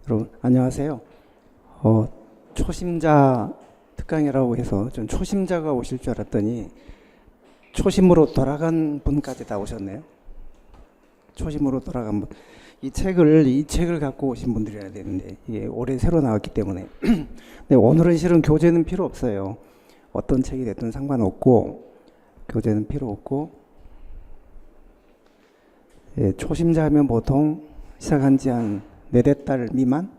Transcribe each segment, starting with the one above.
여러분 안녕하세요. 초심자 특강이라고 해서 좀 초심자가 오실 줄 알았더니 초심으로 돌아간 분까지 다 오셨네요. 초심으로 돌아간 분. 이 책을 갖고 오신 분들이어야 되는데 이게 올해 새로 나왔기 때문에 근데 오늘은 실은 교재는 필요 없어요. 어떤 책이 됐든 상관없고 교재는 필요 없고 초심자 하면 보통 시작한 지 한 4-5달 미만?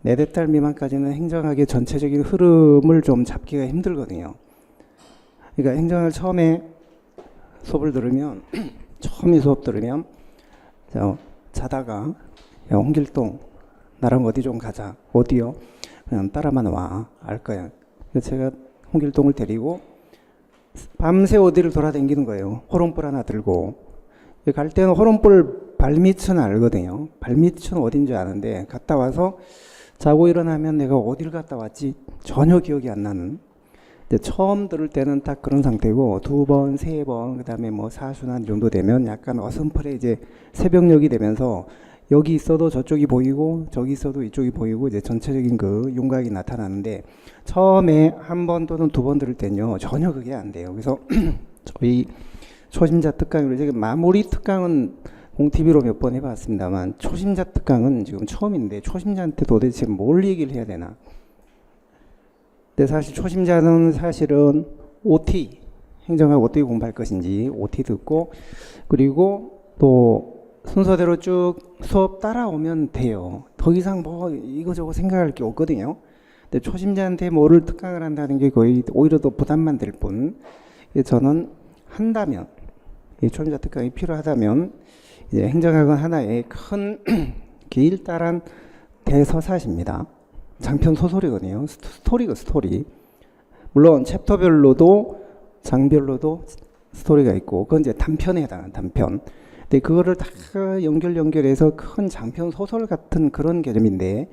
4-5달 미만까지는 행정학의 전체적인 흐름을 좀 잡기가 힘들거든요. 그러니까 행정학을 처음에 수업을 들으면 처음에 수업 들으면 자다가 야 홍길동 나랑 어디 좀 가자. 어디요? 그냥 따라만 와. 알 거야. 그래서 제가 홍길동을 데리고 밤새 어디를 돌아다니는 거예요. 호롱불 하나 들고. 갈 때는 호롱불 발밑은 알거든요. 발밑은 어딘지 아는데 갔다 와서 자고 일어나면 내가 어딜 갔다 왔지 전혀 기억이 안 나는. 근데 처음 들을 때는 딱 그런 상태고 2번, 3번 그다음에 뭐 사순환 정도 되면 약간 어슴풀에 이제 새벽녘이 되면서 여기 있어도 저쪽이 보이고 저기 있어도 이쪽이 보이고 이제 전체적인 그 윤곽이 나타나는데 처음에 1번 또는 2번 들을 때는요 전혀 그게 안 돼요. 그래서 저희 초심자 특강으로 지금 마무리 특강은 공TV로 몇 번 해봤습니다만 초심자 특강은 지금 처음인데 초심자한테 도대체 뭘 얘기를 해야 되나. 근데 사실 초심자는 사실은 OT 행정학 어떻게 공부할 것인지 OT 듣고 그리고 또 순서대로 쭉 수업 따라오면 돼요. 더 이상 뭐 이거저거 생각할 게 없거든요. 근데 초심자한테 뭐를 특강을 한다는 게 거의 오히려 더 부담만 될 뿐. 저는 한다면 이 초심자 특강이 필요하다면 이제 행정학은 하나의 큰 길다란 대서사시입니다. 장편 소설이거든요. 스토리. 물론 챕터별로도 장별로도 스토리가 있고 그건 이제 단편에 해당하는 단편. 근데 그거를 다 연결해서 큰 장편 소설 같은 그런 개념인데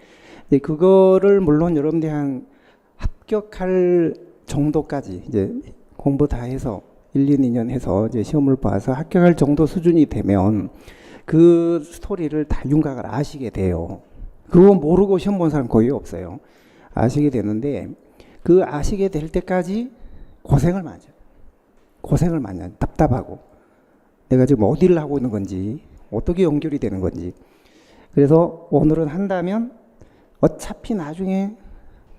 근데 그거를 물론 여러분들이 한 합격할 정도까지 이제 공부 다 해서 1-2년 해서 이제 시험을 봐서 합격할 정도 수준이 되면 그 스토리를 다 윤곽을 아시게 돼요. 그거 모르고 시험 본 사람 거의 없어요. 아시게 되는데 그 아시게 될 때까지 고생을 많이 해요. 답답하고 내가 지금 어디를 하고 있는 건지 어떻게 연결이 되는 건지. 그래서 오늘은 한다면 어차피 나중에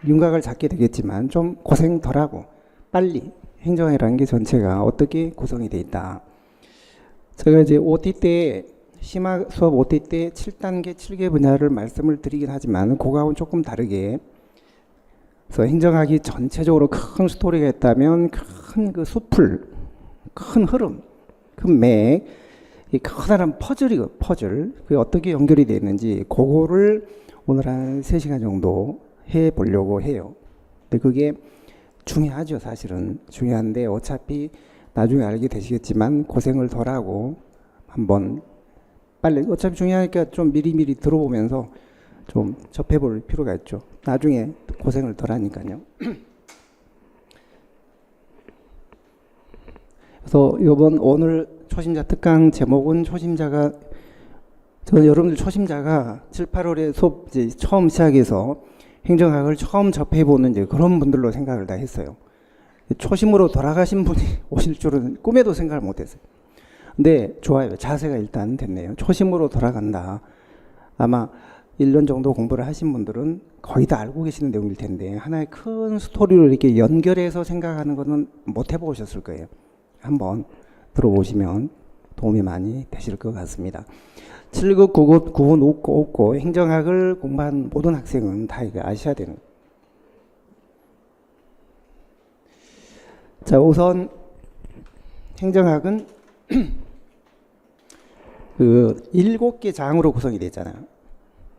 윤곽을 잡게 되겠지만 좀 고생 덜하고 빨리 행정학이라는 게 전체가 어떻게 구성이 되어 있다. 제가 이제 OT 때 심화 수업 OT 때 7단계 7개 분야를 말씀을 드리긴 하지만 그거하고는 조금 다르게 그래서 행정학이 전체적으로 큰 스토리가 있다면 큰 그 수풀, 큰 흐름, 큰 맥, 이 커다란 퍼즐 그게 어떻게 연결이 되어 있는지 그거를 오늘 한 3시간 정도 해보려고 해요. 근데 그게 중요하죠. 사실은 중요한데 어차피 나중에 알게 되시겠지만 고생을 덜하고 한번 빨리 어차피 중요하니까 좀 미리미리 들어보면서 좀 접해볼 필요가 있죠. 나중에 고생을 덜하니까요. 그래서 오늘 초심자 특강 제목은 저는 여러분들 초심자가 7-8월에 수업 이제 처음 시작해서 행정학을 처음 접해보는 이제 그런 분들로 생각을 다 했어요. 초심으로 돌아가신 분이 오실 줄은 꿈에도 생각을 못했어요. 근데 좋아요. 자세가 일단 됐네요. 초심으로 돌아간다. 아마 1년 정도 공부를 하신 분들은 거의 다 알고 계시는 내용일 텐데 하나의 큰 스토리로 이렇게 연결해서 생각하는 거는 못 해보셨을 거예요. 한번 들어보시면 도움이 많이 되실 것 같습니다. 7급, 9급, 9급 없고 행정학을 공부한 모든 학생은 다 이거 아셔야 되는 거예요. 자, 우선 행정학은 그 7개 장으로 구성이 되어 있잖아요.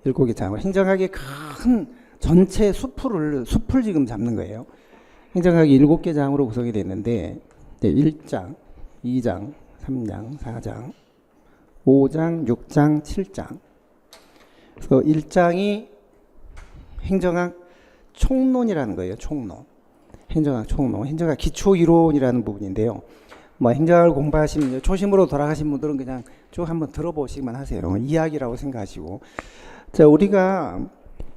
7개 장으로. 행정학의 큰 전체 숲을 지금 잡는 거예요. 행정학이 7개 장으로 구성이 되어 있는데 1장, 2장, 3장, 4장, 5장, 6장, 7장. 그래서 1장이 행정학 총론이라는 거예요. 총론. 행정학 총론. 행정학 기초이론이라는 부분인데요. 뭐 행정학을 공부하시면 초심으로 돌아가신 분들은 그냥 쭉 한번 들어보시기만 하세요. 이야기라고 생각하시고 자, 우리가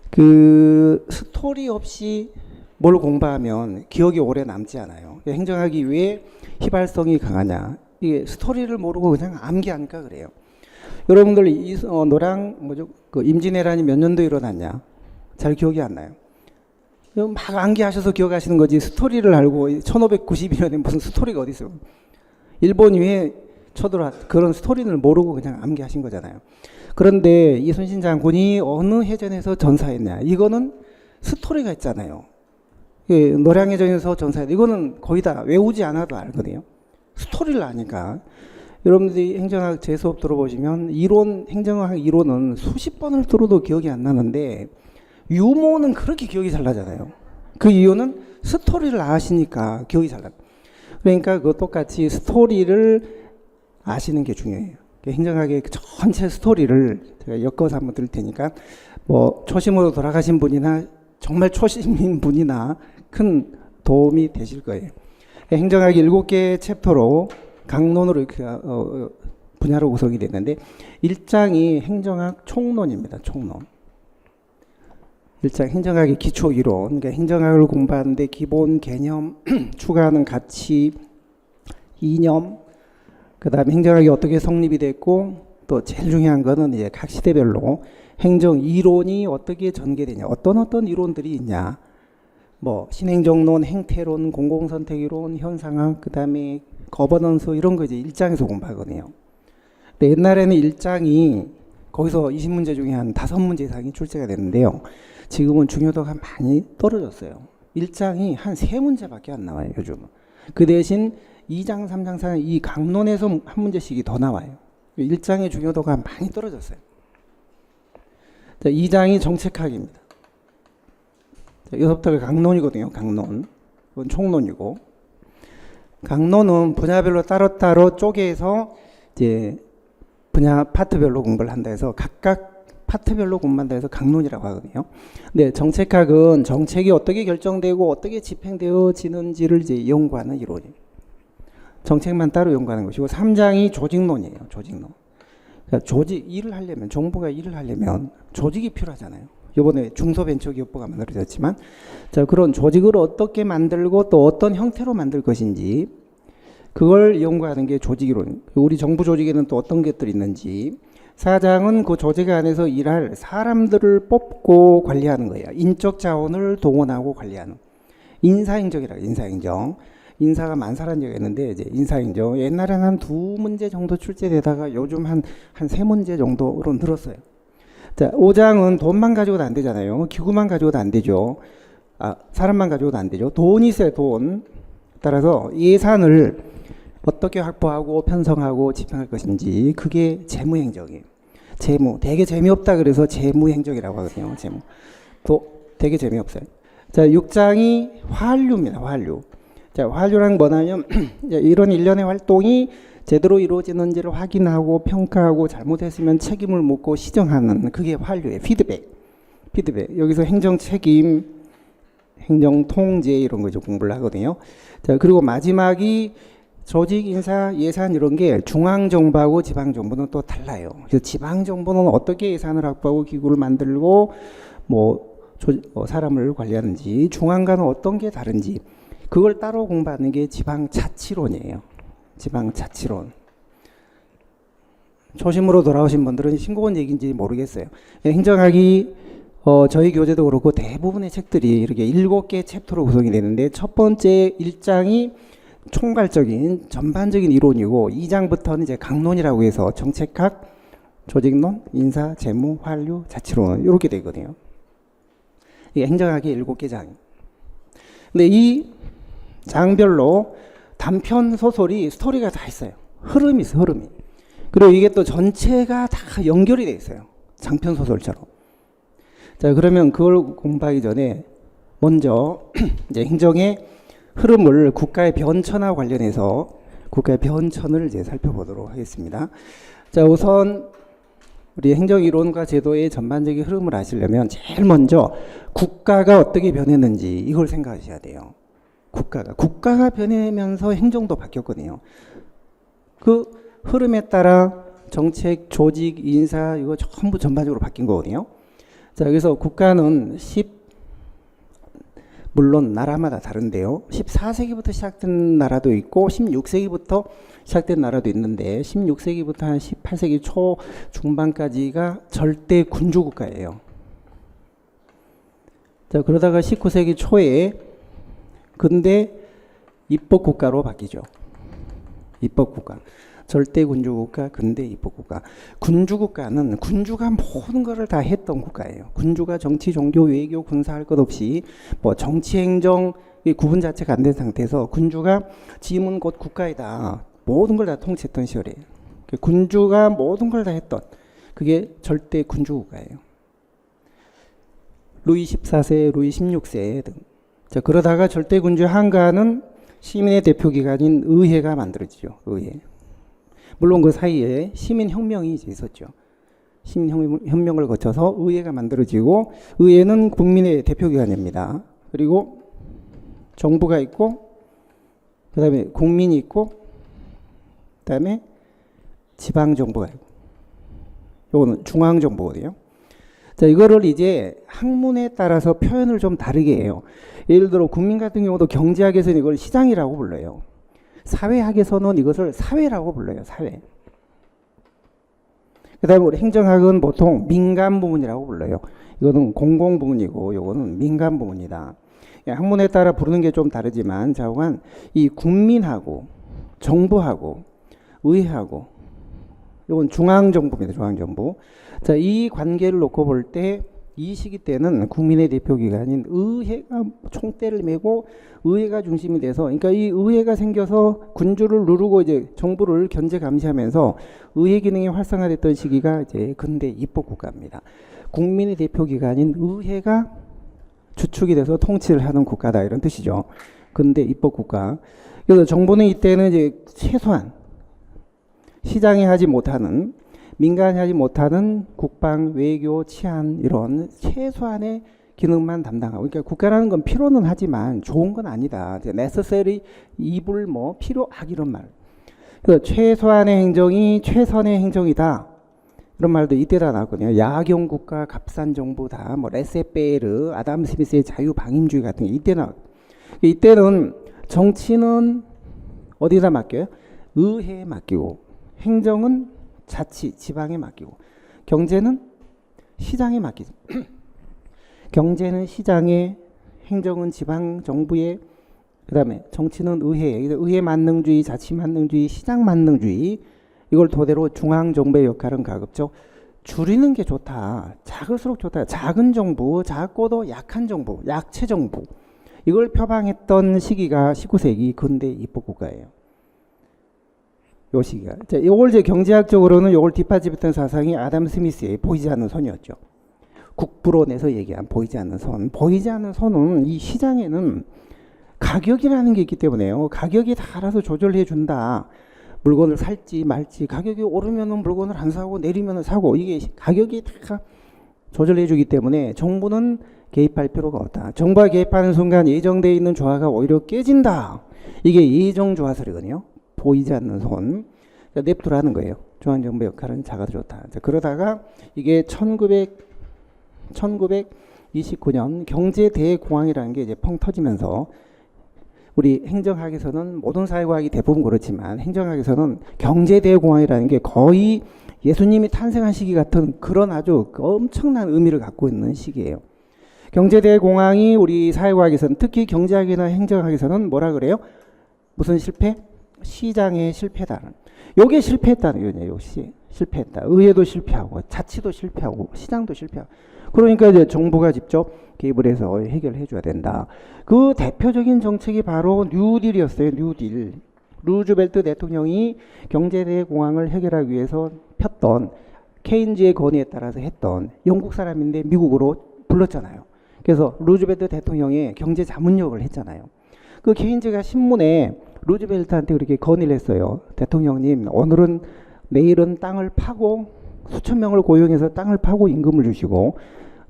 그 스토리 없이 뭘 공부하면 기억이 오래 남지 않아요. 행정학이 왜 휘발성이 강하냐? 이게 스토리를 모르고 그냥 암기하니까 그래요. 여러분들 이 노랑 뭐죠? 그 임진왜란이 몇 년도에 일어났냐? 잘 기억이 안 나요. 막 암기하셔서 기억하시는 거지 스토리를 알고 1592년에 무슨 스토리가 어디 있어요? 일본이 왜 쳐들어왔 그런 스토리를 모르고 그냥 암기하신 거잖아요. 그런데 이순신 장군이 어느 해전에서 전사했냐? 이거는 스토리가 있잖아요. 예, 노량해전에서 전사했다. 이거는 거의 다 외우지 않아도 알거든요. 스토리를 아니까. 여러분들이 행정학 제 수업 들어보시면 행정학 이론은 수십 번을 들어도 기억이 안 나는데 유모는 그렇게 기억이 잘 나잖아요. 그 이유는 스토리를 아시니까 기억이 잘 나요. 그러니까 그 똑같이 스토리를 아시는 게 중요해요. 행정학의 전체 스토리를 제가 엮어서 한번 드릴 테니까 뭐 초심으로 돌아가신 분이나 정말 초심인 분이나 큰 도움이 되실 거예요. 행정학이 7개 챕터로 강론으로 이렇게 분야로 구성이 됐는데 1장이 행정학 총론입니다. 총론. 1장 행정학의 기초 이론. 그러니까 행정학을 공부하는데 기본 개념, 추가하는 가치, 이념, 그다음에 행정학이 어떻게 성립이 됐고 또 제일 중요한 거는 이제 각 시대별로 행정 이론이 어떻게 전개되냐, 어떤 이론들이 있냐, 뭐 신행정론, 행태론, 공공선택이론, 현상학, 그다음에 거버넌스 이런 거 이제 1장에서 공부하거든요. 근데 옛날에는 1장이 거기서 20문제 중에 한 5문제 이상이 출제가 됐는데요. 지금은 중요도가 많이 떨어졌어요. 1장이 한 3문제밖에 안 나와요, 요즘은. 그 대신 2장, 3장, 4장 이 강론에서 한 문제씩이 더 나와요. 1장의 중요도가 많이 떨어졌어요. 자, 2장이 정책학입니다. 자, 여기서부터가 강론이거든요. 강론. 이건 총론이고. 강론은 분야별로 따로따로 쪼개서 이제 분야 파트별로 공부를 한다 해서 각각 파트별로 공부한다 해서 강론이라고 하거든요. 근데 정책학은 정책이 어떻게 결정되고 어떻게 집행되어지는지를 이제 연구하는 이론이에요. 정책만 따로 연구하는 것이고 3장이 조직론이에요. 조직론. 그러니까 일을 하려면 정부가 일을 하려면 조직이 필요하잖아요. 이번에 중소벤처기업부가 만들어졌지만 자 그런 조직을 어떻게 만들고 또 어떤 형태로 만들 것인지 그걸 연구하는 게 조직이론. 우리 정부 조직에는 또 어떤 것들이 있는지 4장은 그 조직 안에서 일할 사람들을 뽑고 관리하는 거예요. 인적 자원을 동원하고 관리하는 인사행정이라고 인사행정. 인사가 만사란 얘기가 있는데 이제 인사행정 옛날에는 한 2문제 정도 출제되다가 요즘 한 3문제 정도로 늘었어요. 자, 5장은 돈만 가지고도 안 되잖아요. 기구만 가지고도 안 되죠. 사람만 가지고도 안 되죠. 돈이 있어요, 돈. 따라서 예산을 어떻게 확보하고 편성하고 집행할 것인지 그게 재무행정이에요. 재무. 되게 재미없다 그래서 재무행정이라고 하거든요. 재무. 또 되게 재미없어요. 자, 6장이 환류입니다. 환류. 자, 환류란 뭐냐면 이런 일련의 활동이 제대로 이루어지는지를 확인하고 평가하고 잘못했으면 책임을 묻고 시정하는 그게 환류예요. 피드백. 여기서 행정 책임, 행정 통제 이런 거 이제 공부를 하거든요. 자, 그리고 마지막이 조직, 인사, 예산 이런 게 중앙정부하고 지방정부는 또 달라요. 그래서 지방정부는 어떻게 예산을 확보하고 기구를 만들고 사람을 관리하는지 중앙과는 어떤 게 다른지 그걸 따로 공부하는 게 지방자치론이에요. 지방자치론. 초심으로 돌아오신 분들은 신고원 얘기인지 모르겠어요. 행정학이 저희 교재도 그렇고 대부분의 책들이 이렇게 7개 챕터로 구성이 되는데 첫 번째 1장이 총괄적인 전반적인 이론이고 2장부터는 이제 강론이라고 해서 정책학, 조직론, 인사, 재무, 환류, 자치론 이렇게 되거든요. 이게 행정학의 7개 장. 근데 이 장별로 단편 소설이 스토리가 다 있어요. 흐름이 있어요. 흐름이. 그리고 이게 또 전체가 다 연결이 돼 있어요. 장편 소설처럼. 자, 그러면 그걸 공부하기 전에 먼저 이제 행정의 흐름을 국가의 변천과 관련해서 국가의 변천을 이제 살펴보도록 하겠습니다. 자, 우선 우리 행정이론과 제도의 전반적인 흐름을 아시려면 제일 먼저 국가가 어떻게 변했는지 이걸 생각하셔야 돼요. 국가가 변하면서 행정도 바뀌었거든요. 그 흐름에 따라 정책, 조직, 인사 이거 전부 전반적으로 바뀐 거거든요. 자, 그래서 국가는 물론 나라마다 다른데요. 14세기부터 시작된 나라도 있고 16세기부터 시작된 나라도 있는데 16세기부터 한 18세기 초 중반까지가 절대 군주 국가예요. 자, 그러다가 19세기 초에 근대 입법 국가로 바뀌죠. 입법 국가. 절대 군주 국가, 근대 입법 국가. 군주 국가는 군주가 모든 것을 다 했던 국가예요. 군주가 정치, 종교, 외교, 군사 할 것 없이 뭐 정치, 행정 구분 자체가 안 된 상태에서 군주가 지문 곧 국가이다. 모든 걸 다 통치했던 시절이에요. 군주가 모든 걸 다 했던 그게 절대 군주 국가예요. 루이 14세, 루이 16세 등. 자, 그러다가 절대 군주 한가는 시민의 대표 기관인 의회가 만들어지죠. 의회. 물론 그 사이에 시민혁명이 있었죠. 시민혁명을 거쳐서 의회가 만들어지고 의회는 국민의 대표기관입니다. 그리고 정부가 있고 그 다음에 국민이 있고 그 다음에 지방정부가 있고 요거는 중앙정부거든요. 자, 이거를 이제 학문에 따라서 표현을 좀 다르게 해요. 예를 들어 국민 같은 경우도 경제학에서는 이걸 시장이라고 불러요. 사회학에서는 이것을 사회라고 불러요. 사회. 그 다음에 우리 행정학은 보통 민간 부문이라고 불러요. 이거는 공공 부문이고 이거는 민간 부문이다. 학문에 따라 부르는 게 좀 다르지만 자오간 이 국민하고 정부하고 의회하고 이건 중앙정부입니다. 중앙정부. 자, 이 관계를 놓고 볼 때 이 시기 때는 국민의 대표기관인 의회가 총대를 메고 의회가 중심이 돼서, 그러니까 이 의회가 생겨서 군주를 누르고 이제 정부를 견제 감시하면서 의회 기능이 활성화됐던 시기가 이제 근대 입법국가입니다. 국민의 대표기관인 의회가 주축이 돼서 통치를 하는 국가다 이런 뜻이죠. 근대 입법국가. 그래서 정부는 이때는 이제 최소한 시장이 하지 못하는 민간이 하지 못하는 국방, 외교, 치안 이런 최소한의 기능만 담당하고, 그러니까 국가라는 건 필요는 하지만 좋은 건 아니다. necessary evil 뭐 필요악 이런 말. 그래서 최소한의 행정이 최선의 행정이다. 이런 말도 이때다 나왔거든요. 야경 국가, 값싼 정부 다 뭐 레세페르, 아담 스미스의 자유 방임주의 같은 게 이때 나왔. 이때는 정치는 어디다 맡겨요? 의회에 맡기고, 행정은 자치, 지방에 맡기고, 경제는 시장에 맡기죠. 경제는 시장에, 행정은 지방 정부에, 그 다음에 정치는 의회에. 의회 만능주의, 자치 만능주의, 시장 만능주의, 이걸 토대로 중앙 정부의 역할은 가급적 줄이는 게 좋다. 작을수록 좋다. 작은 정부, 작고도 약한 정부, 약체 정부. 이걸 표방했던 시기가 19세기 근대 입법국가예요. 요 시기가. 자, 요걸 이제 경제학적으로는 요걸 뒷받침했던 사상이 아담 스미스의 보이지 않는 선이었죠. 국부로 내서 얘기한 보이지 않는 선. 보이지 않는 선은 이 시장에는 가격이라는 게 있기 때문에요. 가격이 다 알아서 조절해 준다. 물건을 살지 말지, 가격이 오르면은 물건을 안 사고 내리면은 사고, 이게 가격이 다 조절해 주기 때문에 정부는 개입할 필요가 없다. 정부가 개입하는 순간 예정되어 있는 조화가 오히려 깨진다. 이게 예정조화설이거든요. 보이지 않는 손. 그러니까 냅두라는 거예요. 중앙정부 역할은 작아도 좋다. 자, 그러다가 이게 1929년 경제대공황이라는 게 이제 펑 터지면서, 우리 행정학에서는 모든 사회과학이 대부분 그렇지만 행정학에서는 경제대공황이라는 게 거의 예수님이 탄생한 시기 같은 그런 아주 엄청난 의미를 갖고 있는 시기예요. 경제대공황이 우리 사회과학에서는, 특히 경제학이나 행정학에서는 뭐라 그래요? 무슨 실패? 시장의 실패다. 요게 실패했다는 거예요. 역시 실패했다. 의회도 실패하고 자치도 실패하고 시장도 실패하고. 그러니까 이제 정부가 직접 개입을 해서 해결해 줘야 된다. 그 대표적인 정책이 바로 뉴딜이었어요. 뉴딜. 루즈벨트 대통령이 경제대공황을 해결하기 위해서 폈던, 케인즈의 건의에 따라서 했던, 영국 사람인데 미국으로 불렀잖아요. 그래서 루즈벨트 대통령의 경제 자문역을 했잖아요. 그 케인즈가 신문에 루즈벨트한테 그렇게 건의를 했어요. 대통령님, 오늘은 내일은 땅을 파고 수천 명을 고용해서 땅을 파고 임금을 주시고,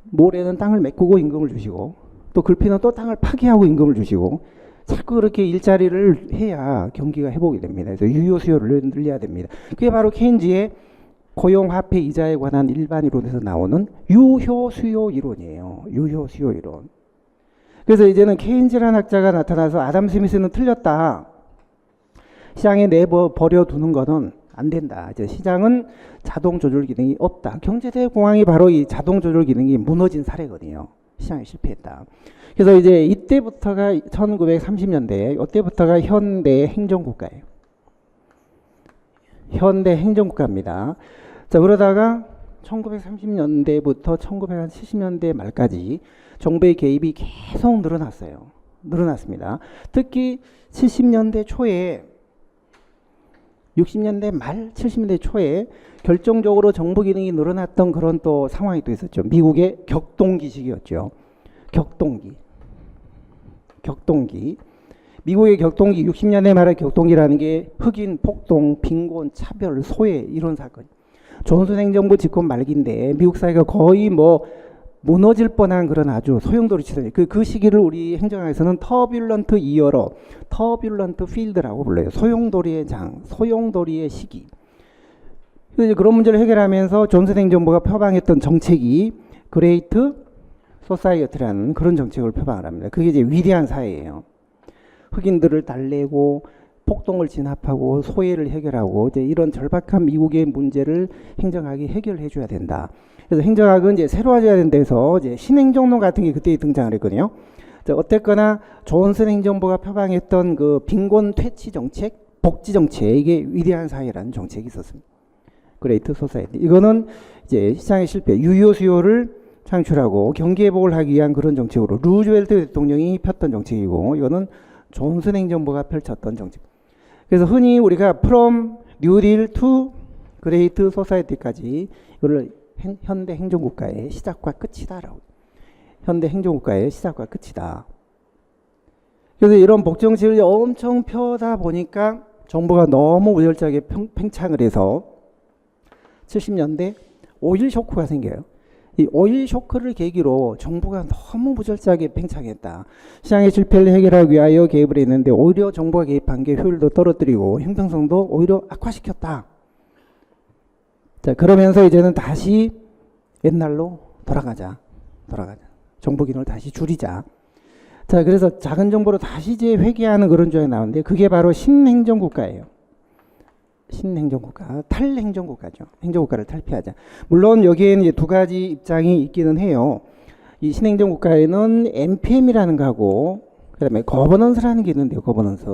모레는 땅을 메꾸고 임금을 주시고, 또 글피는 또 땅을 파기하고 임금을 주시고, 자꾸 그렇게 일자리를 해야 경기가 회복이 됩니다. 그래서 유효 수요를 늘려야 됩니다. 그게 바로 케인즈의 고용 화폐 이자에 관한 일반 이론에서 나오는 유효 수요 이론이에요. 유효 수요 이론. 그래서 이제는 케인즈라는 학자가 나타나서 아담 스미스는 틀렸다. 시장에 내버 버려두는 거는 안 된다. 이제 시장은 자동 조절 기능이 없다. 경제대공황이 바로 이 자동 조절 기능이 무너진 사례거든요. 시장이 실패했다. 그래서 이제 이때부터가 1930년대, 이때부터가 현대 행정국가예요. 현대 행정국가입니다. 자, 그러다가 1930년대부터 1970년대 말까지 정부의 개입이 계속 늘어났어요. 늘어났습니다. 특히 70년대 초에 60년대 말 70년대 초에 결정적으로 정부 기능이 늘어났던 그런 또 상황이 또 있었죠. 미국의 격동기 시기였죠. 격동기. 미국의 격동기 60년대 말의 격동기라는 게 흑인 폭동, 빈곤, 차별, 소외 이런 사건. 존슨 행정부 집권 말기인데 미국 사회가 거의 뭐 무너질 뻔한 그런 아주 소용돌이치던 그 시기를 우리 행정학에서는 터뷸런트 이어러, 터뷸런트 필드라고 불러요. 소용돌이의 장, 소용돌이의 시기. 그래서 그런 문제를 해결하면서 존슨 행정부가 표방했던 정책이 그레이트 소사이어티라는 그런 정책을 표방을 합니다. 그게 이제 위대한 사회예요. 흑인들을 달래고 폭동을 진압하고 소외를 해결하고 이제 이런 절박한 미국의 문제를 행정학이 해결해 줘야 된다. 그래서 행정학은 이제 새로워져야 된다 해서 이제 신행정론 같은 게 그때 등장을 했거든요. 어쨌거나 존슨 행정부가 표방했던 그 빈곤 퇴치 정책, 복지 정책, 이게 위대한 사회라는 정책이 있었습니다. 그레이트 소사이티. 이거는 이제 시장의 실패, 유효 수요를 창출하고 경기 회복을 하기 위한 그런 정책으로 루즈벨트 대통령이 폈던 정책이고, 이거는 존슨 행정부가 펼쳤던 정책. 그래서 흔히 우리가 from New Deal to Great Society까지 이거를 현대 행정국가의 시작과 끝이다라고. 현대 행정국가의 시작과 끝이다. 그래서 이런 복정책을 엄청 펴다 보니까 정부가 너무 우열차게 팽창을 해서 70년대 오일 쇼크가 생겨요. 이 오일 쇼크를 계기로 정부가 너무 무절제하게 팽창했다. 시장의 실패를 해결하기 위하여 개입을 했는데 오히려 정부가 개입한 게 효율도 떨어뜨리고 형평성도 오히려 악화시켰다. 자, 그러면서 이제는 다시 옛날로 돌아가자. 정부 기능을 다시 줄이자. 자, 그래서 작은 정부로 다시 이제 회귀하는 그런 조약이 나오는데 그게 바로 신행정국가예요. 신행정국가, 탈행정국가죠. 행정국가를 탈피하자. 물론 여기에는 이제 두 가지 입장이 있기는 해요. 이 신행정국가에는 NPM이라는 거하고 그다음에 거버넌스라는 게 있는데요. 거버넌스.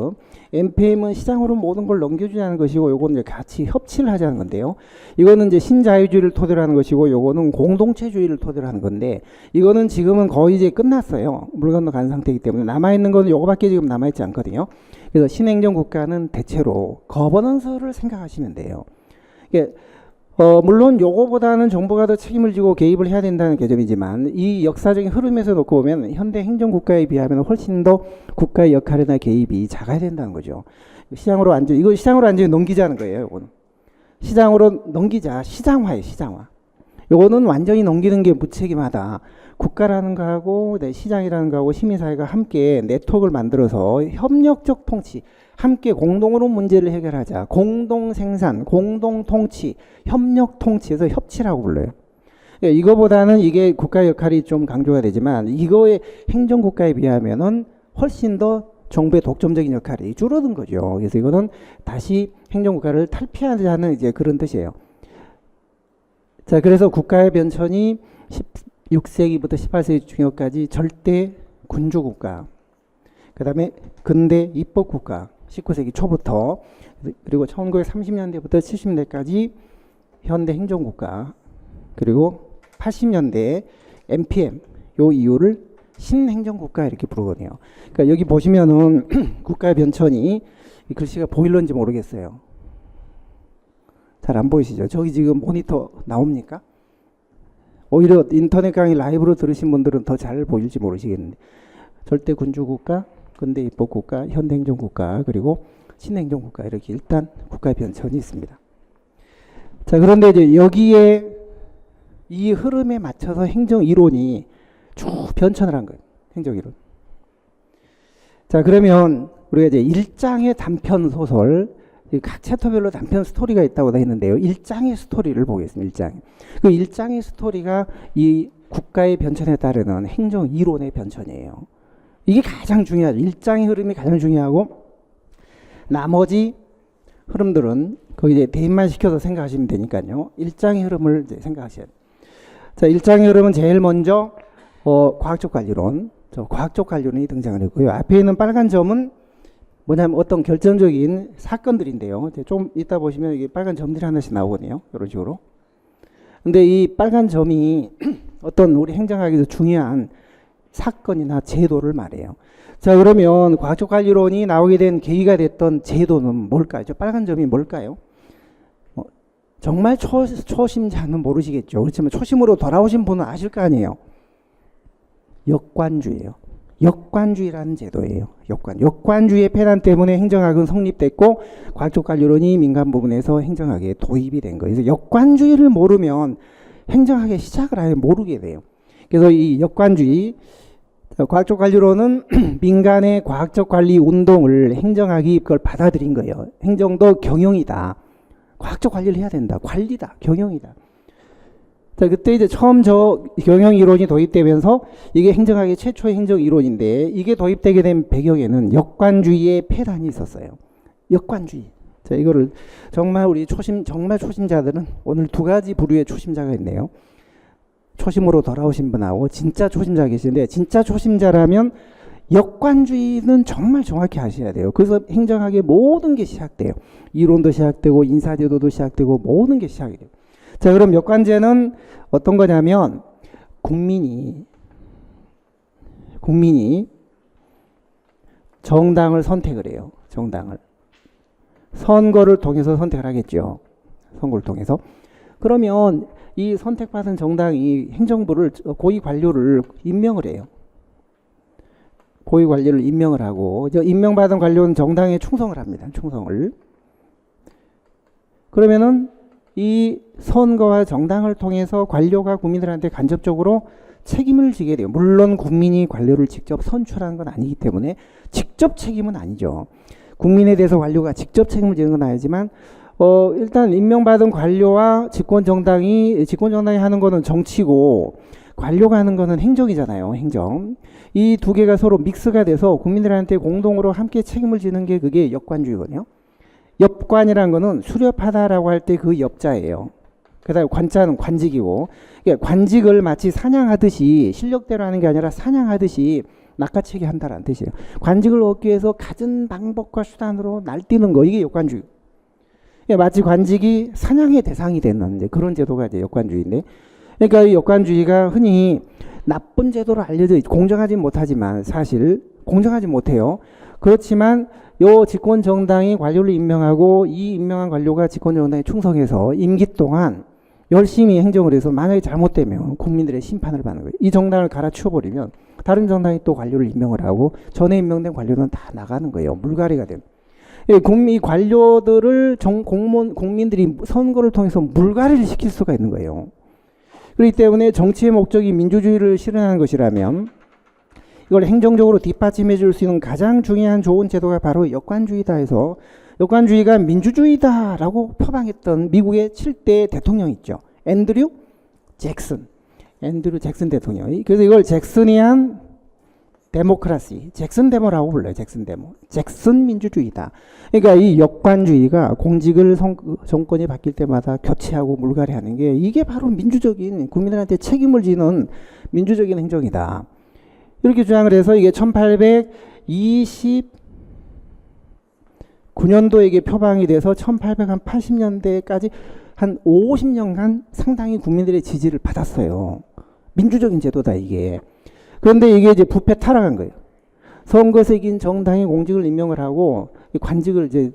NPM은 시장으로 모든 걸 넘겨주자는 것이고, 요거는 이제 같이 협치를 하자는 건데요. 이거는 이제 신자유주의를 토대로 하는 것이고, 요거는 공동체주의를 토대로 하는 건데, 이거는 지금은 거의 이제 끝났어요. 물 건너간 상태이기 때문에 남아있는 건 요거밖에 지금 남아있지 않거든요. 그래서 신행정국가는 대체로 거버넌스를 생각하시면 돼요. 이게 물론 요거보다는 정부가 더 책임을 지고 개입을 해야 된다는 개념이지만 이 역사적인 흐름에서 놓고 보면 현대 행정국가에 비하면 훨씬 더 국가의 역할이나 개입이 작아야 된다는 거죠. 시장으로 완전히 넘기자는 거예요. 요거는. 시장으로 넘기자. 시장화예요. 시장화. 요거는 완전히 넘기는 게 무책임하다. 국가라는 거하고 시장이라는 거하고 시민사회가 함께 네트워크를 만들어서 협력적 통치, 함께 공동으로 문제를 해결하자. 공동생산, 공동통치, 협력통치에서 협치라고 불러요. 이거보다는 이게 국가의 역할이 좀 강조가 되지만 이거의 행정국가에 비하면은 훨씬 더 정부의 독점적인 역할이 줄어든 거죠. 그래서 이거는 다시 행정국가를 탈피하자는 이제 그런 뜻이에요. 자, 그래서 국가의 변천이 16세기부터 18세기 중엽까지 절대 군주국가, 그 다음에 근대 입법국가, 19세기 초부터, 그리고 1930년대부터 70년대까지 현대 행정국가, 그리고 80년대 NPM, 요 이유를 신행정국가 이렇게 부르거든요. 그러니까 여기 보시면은 국가의 변천이, 이 글씨가 보일런지 모르겠어요. 잘 안 보이시죠? 저기 지금 모니터 나옵니까? 오히려 인터넷 강의 라이브로 들으신 분들은 더 잘 보일지 모르시겠는데, 절대 군주국가, 근대 입법국가, 현대행정국가, 그리고 신행정국가, 이렇게 일단 국가의 변천이 있습니다. 자, 그런데 이제 여기에 이 흐름에 맞춰서 행정 이론이 쭉 변천을 한 거예요. 행정 이론. 자, 그러면 우리가 이제 1장의 단편 소설, 각 챕터별로 단편 스토리가 있다고 돼 있는데요. 1장의 스토리를 보겠습니다. 1장. 그 1장의 스토리가 이 국가의 변천에 따르는 행정 이론의 변천이에요. 이게 가장 중요하죠. 1장의 흐름이 가장 중요하고 나머지 흐름들은 거기 이제 대입만 시켜서 생각하시면 되니까요. 1장의 흐름을 이제 생각하셔야 돼요. 자, 1장의 흐름은 제일 먼저 과학적 관리론, 과학적 관리론이 등장을 했고요. 앞에 있는 빨간 점은 뭐냐면 어떤 결정적인 사건들인데요. 좀 이따 보시면 이게 빨간 점들이 하나씩 나오거든요. 이런 식으로. 근데 이 빨간 점이 어떤 우리 행정학에서 중요한 사건이나 제도를 말해요. 자, 그러면 과학적 관리론이 나오게 된 계기가 됐던 제도는 뭘까요? 저 빨간 점이 뭘까요? 정말 초심자는 모르시겠죠. 그렇지만 초심으로 돌아오신 분은 아실 거 아니에요. 역관주의예요. 역관주의라는 제도예요. 역관주의의 폐단 때문에 행정학은 성립됐고 과학적 관리론이 민간 부분에서 행정학에 도입이 된 거예요. 그래서 역관주의를 모르면 행정학의 시작을 아예 모르게 돼요. 그래서 이 역관주의, 과학적 관리론은 민간의 과학적 관리 운동을 행정학이 그걸 받아들인 거예요. 행정도 경영이다. 과학적 관리를 해야 된다. 관리다. 경영이다. 자, 그때 이제 처음 저 경영 이론이 도입되면서 이게 행정학의 최초의 행정 이론인데 이게 도입되게 된 배경에는 역관주의의 폐단이 있었어요. 역관주의. 자, 이거를 정말 우리 정말 초심자들은 오늘 두 가지 부류의 초심자가 있네요. 초심으로 돌아오신 분하고 진짜 초심자 계시는데 진짜 초심자라면 역관주의는 정말 정확히 아셔야 돼요. 그래서 행정학의 모든 게 시작돼요. 이론도 시작되고 인사제도도 시작되고 모든 게 시작이 돼요. 자, 그럼 역관제는 어떤 거냐면 국민이 정당을 선택을 해요. 정당을. 선거를 통해서 선택을 하겠죠. 선거를 통해서. 그러면 이 선택받은 정당이 행정부를 고위 관료를 임명을 해요. 고위 관료를 임명을 하고 임명받은 관료는 정당에 충성을 합니다. 충성을. 그러면은 이 선거와 정당을 통해서 관료가 국민들한테 간접적으로 책임을 지게 돼요. 물론 국민이 관료를 직접 선출하는 건 아니기 때문에 직접 책임은 아니죠. 국민에 대해서 관료가 직접 책임을 지는 건 아니지만 일단 임명받은 관료와 집권정당이 하는 거는 정치고 관료가 하는 거는 행정이잖아요. 행정. 이 두 개가 서로 믹스가 돼서 국민들한테 공동으로 함께 책임을 지는 게 그게 역관주의거든요. 역관이라는 거는 수렵하다라고 할 때 그 역자예요. 그다음에 관자는 관직이고, 그러니까 관직을 마치 사냥하듯이 실력대로 하는 게 아니라 사냥하듯이 낚아채기 한다라는 뜻이에요. 관직을 얻기 위해서 갖은 방법과 수단으로 날뛰는 거, 이게 역관주의. 그러니까 마치 관직이 사냥의 대상이 되는 이제 그런 제도가 이제 역관주의인데, 그러니까 이 역관주의가 흔히 나쁜 제도로 알려져 있죠. 공정하지 못하지만 사실 공정하지 못해요. 그렇지만 요 집권 정당이 관료를 임명하고 이 임명한 관료가 집권 정당에 충성해서 임기 동안 열심히 행정을 해서 만약에 잘못되면 국민들의 심판을 받는 거예요. 이 정당을 갈아치워버리면 다른 정당이 또 관료를 임명을 하고 전에 임명된 관료는 다 나가는 거예요. 물갈이가 됩니다. 이 관료들을 국민들이 선거를 통해서 물갈이를 시킬 수가 있는 거예요. 그렇기 때문에 정치의 목적이 민주주의를 실현하는 것이라면 이걸 행정적으로 뒷받침해 줄 수 있는 가장 중요한 좋은 제도가 바로 역관주의다 해서 역관주의가 민주주의다라고 표방했던 미국의 7대 대통령 있죠. 앤드류 잭슨 대통령. 그래서 이걸 잭슨이한 데모크라시, 잭슨 데모라고 불러요. 잭슨 데모. 잭슨 민주주의다. 그러니까 이 역관주의가 공직을 정권이 바뀔 때마다 교체하고 물갈이하는 게 이게 바로 민주적인 국민들한테 책임을 지는 민주적인 행정이다. 이렇게 주장을 해서 이게 1829년도에 표방이 돼서 1880년대까지 한 50년간 상당히 국민들의 지지를 받았어요. 민주적인 제도다 이게. 그런데 이게 이제 부패 타락한 거예요. 선거에서 이긴 정당이 공직을 임명을 하고 관직을 이제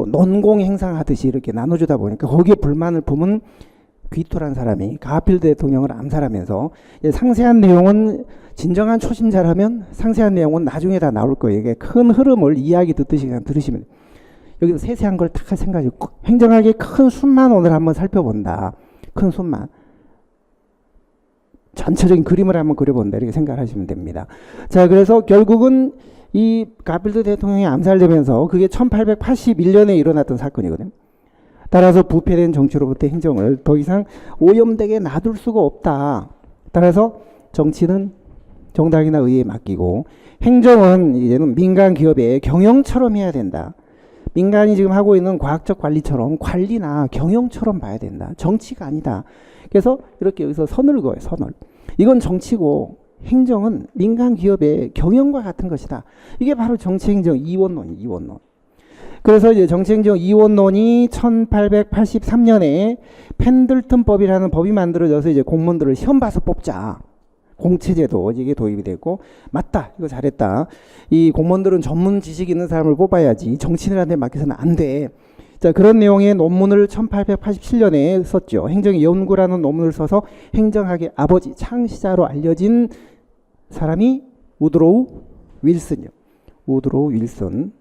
논공 행상하듯이 이렇게 나눠주다 보니까 거기에 불만을 품은 귀토라는 사람이 가필드 대통령을 암살하면서 상세한 내용은 진정한 초심자라면 상세한 내용은 나중에 다 나올 거예요. 이게 큰 흐름을 이야기 듣듯이 그냥 들으시면 여기서 세세한 걸 다 생각하시고 행정학의 큰 순만 오늘 한번 살펴본다. 큰 순만. 전체적인 그림을 한번 그려본다 이렇게 생각하시면 됩니다. 자, 그래서 결국은 이 가필드 대통령이 암살되면서 그게 1881년에 일어났던 사건이거든요. 따라서 부패된 정치로부터 행정을 더 이상 오염되게 놔둘 수가 없다. 따라서 정치는 정당이나 의회에 맡기고 행정은 이제는 민간 기업의 경영처럼 해야 된다. 민간이 지금 하고 있는 과학적 관리처럼 관리나 경영처럼 봐야 된다. 정치가 아니다. 그래서 이렇게 여기서 선을 그어요. 선을. 이건 정치고 행정은 민간 기업의 경영과 같은 것이다. 이게 바로 정치행정 이원론이 이원론. 그래서 이제 정치행정 이원론이 1883년에 펜들턴법이라는 법이 만들어져서 이제 공무원들을 시험 봐서 뽑자. 공채제도 이게 도입이 됐고, 맞다, 이거 잘했다. 이 공무원들은 전문 지식 있는 사람을 뽑아야지 정치인한테 맡겨서는 안 돼. 자, 그런 내용의 논문을 1887년에 썼죠. 행정의 연구라는 논문을 써서 행정학의 아버지, 창시자로 알려진 사람이 우드로우 윌슨이요. 우드로우 윌슨.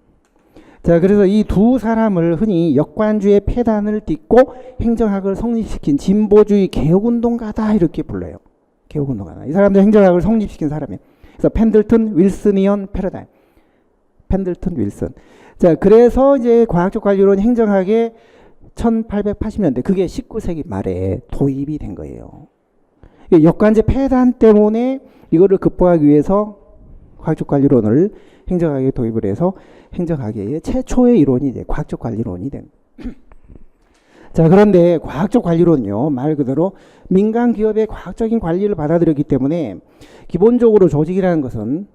자, 그래서 이 두 사람을 흔히 역관주의 폐단을 딛고 행정학을 성립시킨 진보주의 개혁운동가다 이렇게 불러요. 개혁운동가다. 이 사람들 행정학을 성립시킨 사람이에요. 그래서 펜들턴 윌슨이언 패러다임. 펜들턴 윌슨. 자, 그래서 이제 과학적 관리론 행정학의 1880년대, 그게 19세기 말에 도입이 된 거예요. 역관제 폐단 때문에 이거를 극복하기 위해서 과학적 관리론을 행정학에 도입을 해서 행정학의 최초의 이론이 이제 과학적 관리론이 된. 자, 그런데 과학적 관리론요, 말 그대로 민간 기업의 과학적인 관리를 받아들였기 때문에 기본적으로 조직이라는 것은,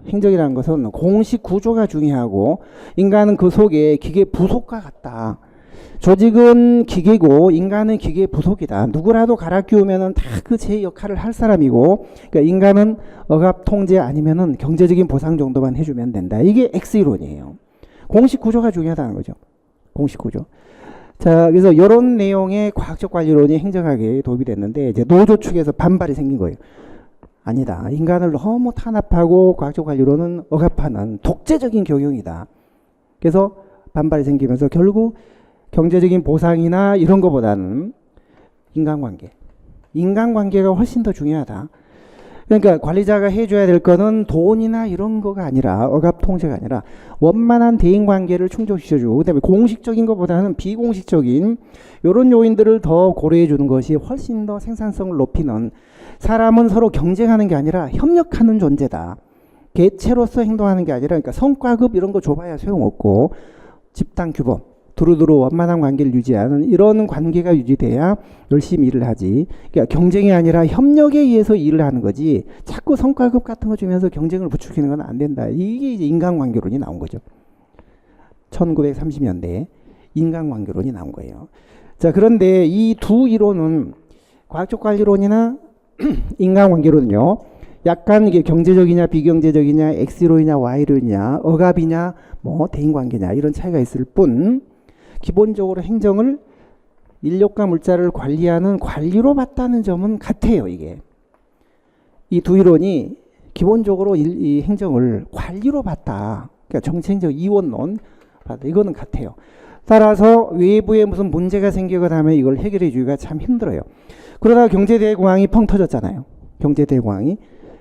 행정이라는 것은 공식 구조가 중요하고 인간은 그 속에 기계 부속과 같다. 조직은 기계고 인간은 기계 부속이다. 누구라도 갈아 끼우면은 다 그 제 역할을 할 사람이고, 그러니까 인간은 억압 통제 아니면은 경제적인 보상 정도만 해주면 된다. 이게 X이론이에요. 공식 구조가 중요하다는 거죠. 공식 구조. 자, 그래서 이런 내용의 과학적 관리론이 행정학에 도입이 됐는데 이제 노조 측에서 반발이 생긴 거예요. 아니다. 인간을 너무 탄압하고 과학적 관리론은 억압하는 독재적인 경영이다. 그래서 반발이 생기면서 결국 경제적인 보상이나 이런 것보다는 인간관계가 훨씬 더 중요하다. 그러니까 관리자가 해줘야 될 거는 돈이나 이런 거가 아니라, 억압 통제가 아니라 원만한 대인관계를 충족시켜주고, 그다음에 공식적인 것보다는 비공식적인 이런 요인들을 더 고려해 주는 것이 훨씬 더 생산성을 높이는, 사람은 서로 경쟁하는 게 아니라 협력하는 존재다. 개체로서 행동하는 게 아니라, 그러니까 성과급 이런 거 줘봐야 소용없고, 집단 규범, 두루두루 원만한 관계를 유지하는 이런 관계가 유지돼야 열심히 일을 하지. 그러니까 경쟁이 아니라 협력에 의해서 일을 하는 거지, 자꾸 성과급 같은 거 주면서 경쟁을 부추기는 건 안 된다. 이게 이제 인간관계론이 나온 거죠. 1930년대에 인간관계론이 나온 거예요. 자, 그런데 이 두 이론은, 과학적 관리론이나 인간관계론은요, 약간 이게 경제적이냐 비경제적이냐, X론이냐 Y론이냐, 억압이냐 뭐 대인관계냐 이런 차이가 있을 뿐, 기본적으로 행정을 인력과 물자를 관리하는 관리로 봤다는 점은 같아요. 이게 이 두 이론이 기본적으로 이 행정을 관리로 봤다. 그러니까 정치행정 이원론 봤다. 이거는 같아요. 따라서 외부에 무슨 문제가 생기거나 하면 이걸 해결해 주기가 참 힘들어요. 그러다가 경제대공황이 펑 터졌잖아요. 경제대공황이.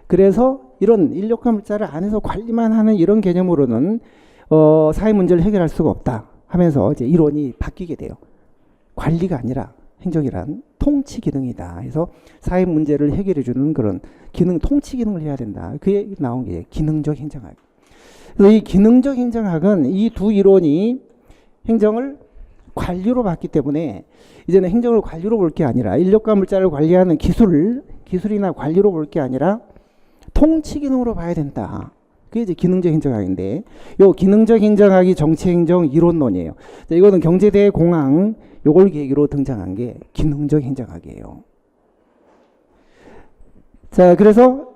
그래서 이런 인력과 물자를 안에서 관리만 하는 이런 개념으로는 사회 문제를 해결할 수가 없다 하면서 이제 이론이 바뀌게 돼요. 관리가 아니라 행정이란 통치 기능이다. 그래서 사회 문제를 해결해 주는 그런 기능, 통치 기능을 해야 된다. 그게 나온 게 기능적 행정학. 그래서 이 기능적 행정학은 이 두 이론이 행정을 관리로 봤기 때문에 이제는 행정을 관리로 볼 게 아니라, 인력과 물자를 관리하는 기술이나 관리로 볼 게 아니라 통치 기능으로 봐야 된다. 그게 이제 기능적 행정학인데, 요 기능적 행정학이 정치행정 이론론이에요. 자, 이거는 경제대공황 요걸 계기로 등장한 게 기능적 행정학이에요. 자, 그래서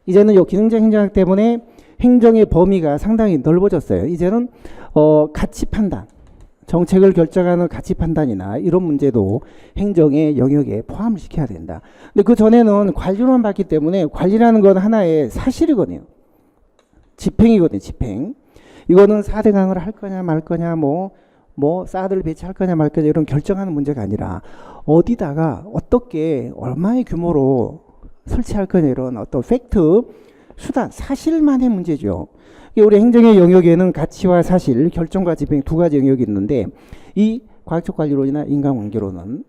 이제는 요 기능적 행정학 때문에 행정의 범위가 상당히 넓어졌어요. 이제는 가치 판단, 정책을 결정하는 가치 판단이나 이런 문제도 행정의 영역에 포함을 시켜야 된다. 근데 그 전에는 관리로만 봤기 때문에 관리라는 건 하나의 사실이거든요. 집행이거든요. 집행. 이거는 4대 강을 할 거냐 말 거냐, 뭐 사드를 배치할 거냐 말 거냐 이런 결정하는 문제가 아니라, 어디다가 어떻게 얼마의 규모로 설치할 거냐 이런 어떤 팩트, 수단, 사실만의 문제죠. 우리 행정의 영역에는 가치와 사실, 결정과 집행 두 가지 영역이 있는데 이 과학적 관리론이나 인간관계론은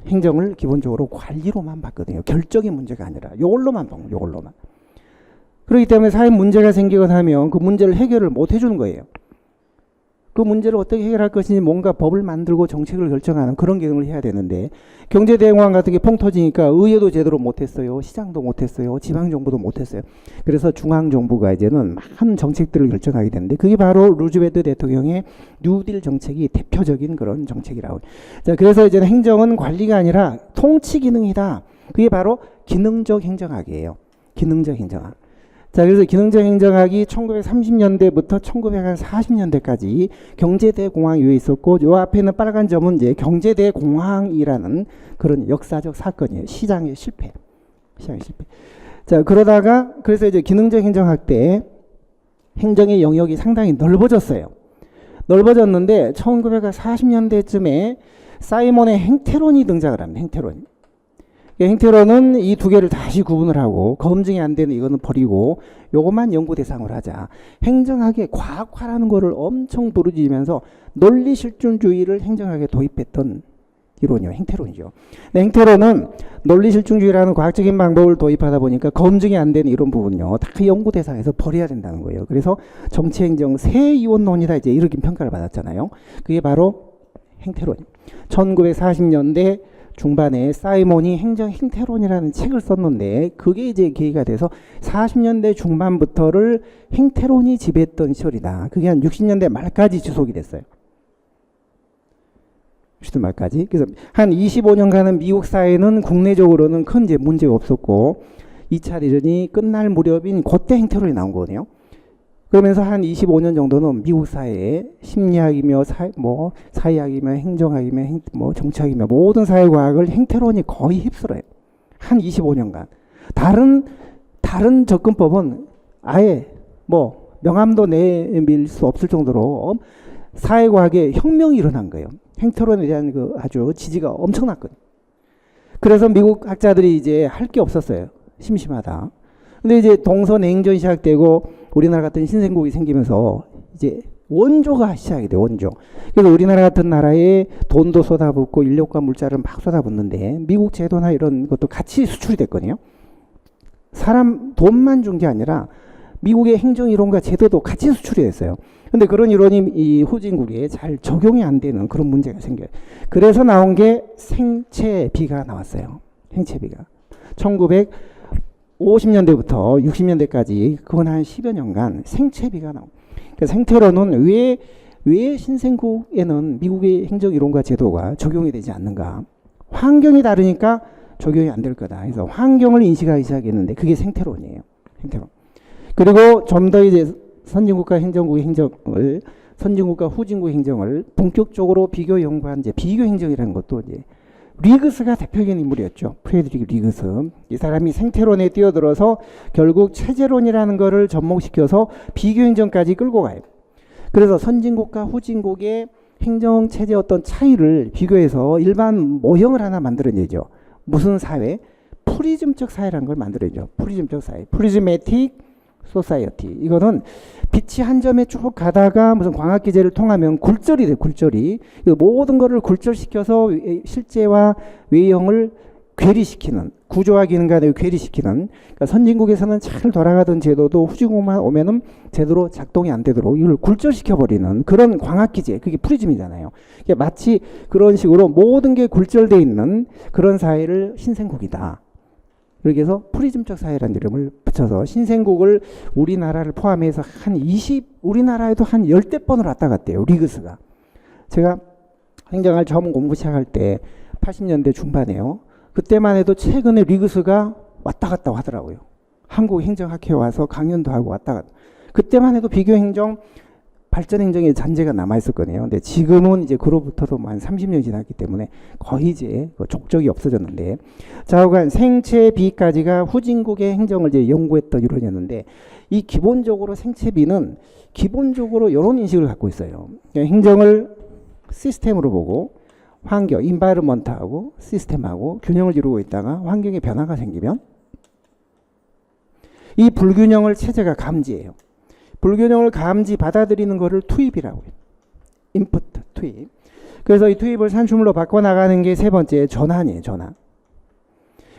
행정을 기본적으로 관리로만 봤거든요. 결정의 문제가 아니라 요걸로만 본 거예요. 요걸로만. 그렇기 때문에 사회 문제가 생기거나 하면 그 문제를 해결을 못 해주는 거예요. 그 문제를 어떻게 해결할 것인지 뭔가 법을 만들고 정책을 결정하는 그런 기능을 해야 되는데 경제대공황 같은 게 펑 터지니까 의회도 제대로 못했어요. 시장도 못했어요. 지방정부도 못했어요. 그래서 중앙정부가 이제는 많은 정책들을 결정하게 되는데 그게 바로 루즈벨트 대통령의 뉴딜 정책이 대표적인 그런 정책이라고. 자, 그래서 이제는 행정은 관리가 아니라 통치 기능이다. 그게 바로 기능적 행정학이에요. 기능적 행정학. 자, 그래서 기능적 행정학이 1930년대부터 1940년대까지 경제대공황 이후에 있었고, 요 앞에 있는 빨간 점은 이제 경제대공황이라는 그런 역사적 사건이에요. 시장의 실패. 시장의 실패. 자, 그러다가, 그래서 이제 기능적 행정학 때 행정의 영역이 상당히 넓어졌어요. 넓어졌는데, 1940년대쯤에 사이먼의 행태론이 등장을 합니다. 행태론. 행태론은 이 두 개를 다시 구분을 하고 검증이 안 되는 이거는 버리고 요것만 연구 대상으로 하자. 행정학의 과학화라는 거를 엄청 부르짖으면서 논리 실존주의를 행정학에 도입했던 이론이요. 행태론이죠. 행태론은 논리 실존주의라는 과학적인 방법을 도입하다 보니까 검증이 안 되는 이런 부분요. 다 연구 대상에서 버려야 된다는 거예요. 그래서 정치행정 새 이원론이다 이제 이렇게 평가를 받았잖아요. 그게 바로 행태론. 1940년대 중반에 사이먼이 행정 행태론이라는 책을 썼는데 그게 이제 계기가 돼서 40년대 중반부터를 행태론이 지배했던 시절이다. 그게 한 60년대 말까지 지속이 됐어요. 60년대 말까지. 그래서 한 25년간은 미국 사회는 국내적으로는 큰 이제 문제가 없었고 2차 대전이 끝날 무렵인 그때 행태론이 나온 거거든요. 그러면서 한 25년 정도는 미국 사회에 심리학이며 사회학이며 행정학이며 정치학이며 모든 사회과학을 행태론이 거의 휩쓸어요. 한 25년간. 다른 접근법은 아예 명함도 내밀 수 없을 정도로 사회과학에 혁명이 일어난 거예요. 행태론에 대한 그 아주 지지가 엄청났거든요. 그래서 미국 학자들이 이제 할 게 없었어요. 심심하다. 근데 이제 동서 냉전이 시작되고 우리나라 같은 신생국이 생기면서 이제 원조가 시작이 돼요. 원조. 그래서 우리나라 같은 나라에 돈도 쏟아붓고 인력과 물자를 막 쏟아붓는데 미국 제도나 이런 것도 같이 수출이 됐거든요. 사람 돈만 준 게 아니라 미국의 행정이론과 제도도 같이 수출이 됐어요. 근데 그런 이론이 이 후진국에 잘 적용이 안 되는 그런 문제가 생겨요. 그래서 나온 게 생체비가 나왔어요. 생체비가. 1950년대부터 60년대까지 그건 한 10여 년간 생체비가 나옵니다. 그러니까 생태론은 왜 신생국에는 미국의 행정이론과 제도가 적용이 되지 않는가. 환경이 다르니까 적용이 안 될 거다. 그래서 환경을 인식하기 시작했는데 그게 생태론이에요. 생태론. 그리고 좀 더 이제 선진국가 행정국의 행정을 선진국과 후진국 행정을 본격적으로 비교 연구한 이제 비교 행정이라는 것도 이제 리그스가 대표적인 인물이었죠. 프레드리크 리그스. 이 사람이 생태론에 뛰어들어서 결국 체제론이라는 거를 접목시켜서 비교 행정까지 끌고 가요. 그래서 선진국과 후진국의 행정 체제 어떤 차이를 비교해서 일반 모형을 하나 만들어내죠. 무슨 사회? 프리즘적 사회라는 걸 만들어내죠. 프리즘적 사회. 프리즈매틱 소사이어티. 이거는 빛이 한 점에 쭉 가다가 무슨 광학 기제를 통하면 굴절이 돼요. 굴절이. 모든 거를 굴절시켜서 실제와 외형을 괴리시키는, 구조화 기능 간에 괴리시키는. 그러니까 선진국에서는 잘 돌아가던 제도도 후진국만 오면은 제대로 작동이 안 되도록 이걸 굴절시켜버리는 그런 광학 기제. 그게 프리즘이잖아요. 마치 그런 식으로 모든 게 굴절되어 있는 그런 사회를 신생국이다. 그렇게 해서 프리즘적 사회라는 이름을 붙여서 신생국을 우리나라를 포함해서 우리나라에도 한 10대 번을 왔다 갔대요. 리그스가. 제가 행정을 처음 공부 시작할 때 80년대 중반에요. 그때만 해도 최근에 리그스가 왔다 갔다 하더라고요. 한국 행정학회에 와서 강연도 하고 왔다 갔다. 그때만 해도 비교행정, 발전행정의 잔재가 남아있었거든요. 근데 지금은 이제 그로부터도 한 30년이 지났기 때문에 거의 이제 족적이 없어졌는데, 좌우간 생체비까지가 후진국의 행정을 이제 연구했던 이론이었는데, 이 기본적으로 생체비는 기본적으로 이런 인식을 갖고 있어요. 그러니까 행정을 시스템으로 보고 환경, 인바이러먼트하고 시스템하고 균형을 이루고 있다가 환경에 변화가 생기면 이 불균형을 체제가 감지해요. 불균형을 감지 받아들이는 거를 투입이라고 해요. 인풋, 투입. 그래서 이 투입을 산출물로 바꿔나가는 게 세 번째 전환이에요. 전환.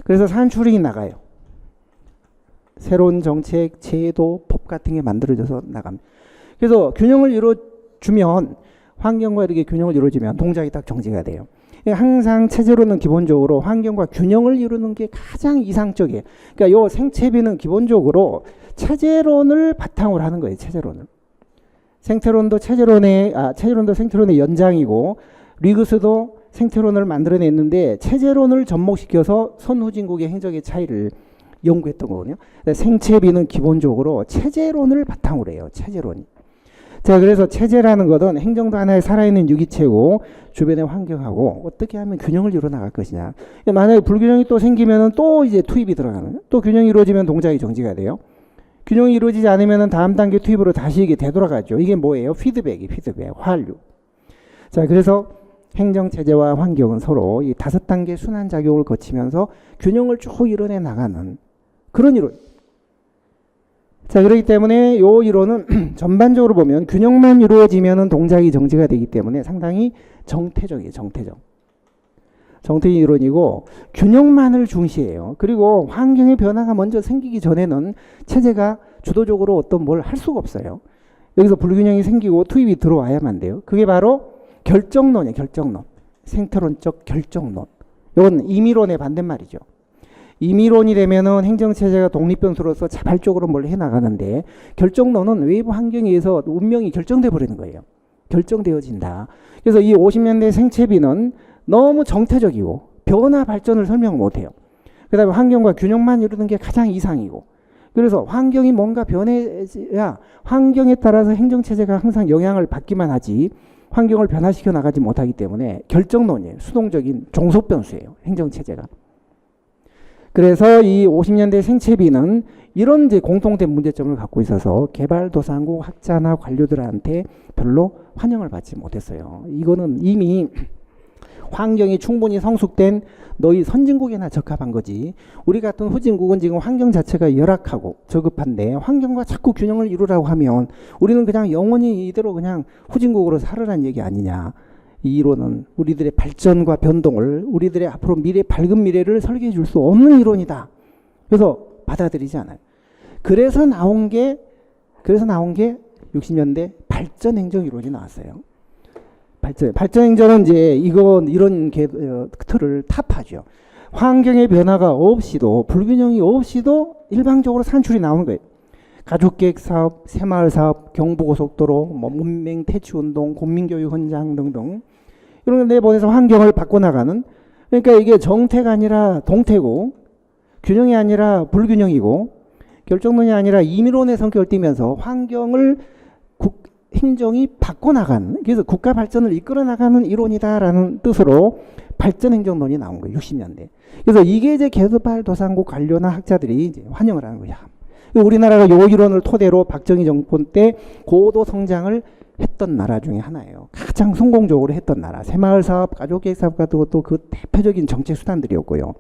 그래서 산출이 나가요. 새로운 정책, 제도, 법 같은 게 만들어져서 나갑니다. 그래서 균형을 이루어주면 환경과 이렇게 균형을 이루어지면 동작이 딱 정지가 돼요. 항상 체제로는 기본적으로 환경과 균형을 이루는 게 가장 이상적이에요. 그러니까 요 생체비는 기본적으로 체제론을 바탕으로 하는 거예요. 체제론을. 체제론도 생태론의 연장이고 리그스도 생태론을 만들어냈는데 체제론을 접목시켜서 선후진국의 행적의 차이를 연구했던 거거든요. 생체비는 기본적으로 체제론을 바탕으로 해요. 체제론이. 자, 그래서 체제라는 것은 행정도 하나의 살아있는 유기체고 주변의 환경하고 어떻게 하면 균형을 이루어 나갈 것이냐. 만약에 불균형이 또 생기면은 또 이제 투입이 들어가는. 또 균형이 이루어지면 동작이 정지가 돼요. 균형이 이루어지지 않으면은 다음 단계 투입으로 다시 이게 되돌아가죠. 이게 뭐예요? 피드백, 환류. 자, 그래서 행정체제와 환경은 서로 이 5단계 순환작용을 거치면서 균형을 쭉 이뤄내 나가는 그런 이론. 자, 그렇기 때문에 요 이론은 전반적으로 보면 균형만 이루어지면은 동작이 정지가 되기 때문에 상당히 정태적이에요. 정태적 이론이고 균형만을 중시해요. 그리고 환경의 변화가 먼저 생기기 전에는 체제가 주도적으로 어떤 뭘 할 수가 없어요. 여기서 불균형이 생기고 투입이 들어와야만 돼요. 그게 바로 결정론이에요. 결정론. 생태론적 결정론. 이건 임의론의 반대말이죠. 임의론이 되면은 행정체제가 독립변수로서 자발적으로 뭘 해나가는데 결정론은 외부 환경에 의해서 운명이 결정돼 버리는 거예요. 결정되어진다. 그래서 이 50년대 생체비는 너무 정태적이고 변화 발전을 설명 못해요. 그 다음에 환경과 균형만 이루는 게 가장 이상이고 그래서 환경이 뭔가 변해야 환경에 따라서 행정체제가 항상 영향을 받기만 하지 환경을 변화시켜 나가지 못하기 때문에 결정론이에요. 수동적인 종속변수예요. 행정체제가. 그래서 이 50년대 생체비는 이런 이제 공통된 문제점을 갖고 있어서 개발도상국 학자나 관료들한테 별로 환영을 받지 못했어요. 이거는 이미 환경이 충분히 성숙된 너희 선진국에나 적합한 거지. 우리 같은 후진국은 지금 환경 자체가 열악하고 저급한데 환경과 자꾸 균형을 이루라고 하면 우리는 그냥 영원히 이대로 그냥 후진국으로 살으라는 얘기 아니냐. 이 이론은 우리들의 발전과 변동을 우리들의 앞으로 밝은 미래를 설계해 줄 수 없는 이론이다. 그래서 받아들이지 않아요. 그래서 나온 게 60년대 발전행정 이론이 나왔어요. 발전행정은 이제 이런 틀을 타파죠. 환경의 변화가 없이도 불균형이 없이도 일방적으로 산출이 나오는 거예요. 가족계획 사업, 새마을 사업, 경부고속도로, 문맹 퇴치운동, 국민교육 현장 등등 이런 걸 내보내서 환경을 바꿔나가는 그러니까 이게 정태가 아니라 동태고 균형이 아니라 불균형이고 결정론이 아니라 임의론의 성격을 띠면서 환경을 행정이 바꿔나가는 그래서 국가 발전을 이끌어 나가는 이론이다라는 뜻으로 발전행정론이 나온 거예요. 60년대. 그래서 이게 이제 개발도상국 관료나 학자들이 이제 환영을 하는 거야. 우리나라가 요 이론을 토대로 박정희 정권 때 고도 성장을 했던 나라 중에 하나예요. 가장 성공적으로 했던 나라. 새마을 사업, 가족계획 사업 같은 것도 그 대표적인 정책 수단들이었고요.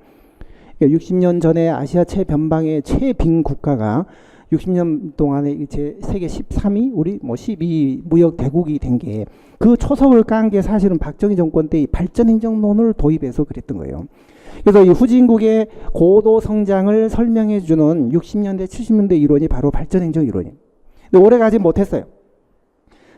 60년 전에 아시아 최변방의 최빈 국가가 60년 동안에 이제 세계 13위, 우리 12위 무역 대국이 된 게 그 초석을 깐 게 사실은 박정희 정권 때 이 발전행정론을 도입해서 그랬던 거예요. 그래서 이 후진국의 고도 성장을 설명해 주는 60년대, 70년대 이론이 바로 발전행정 이론이에요. 근데 오래 가지 못했어요.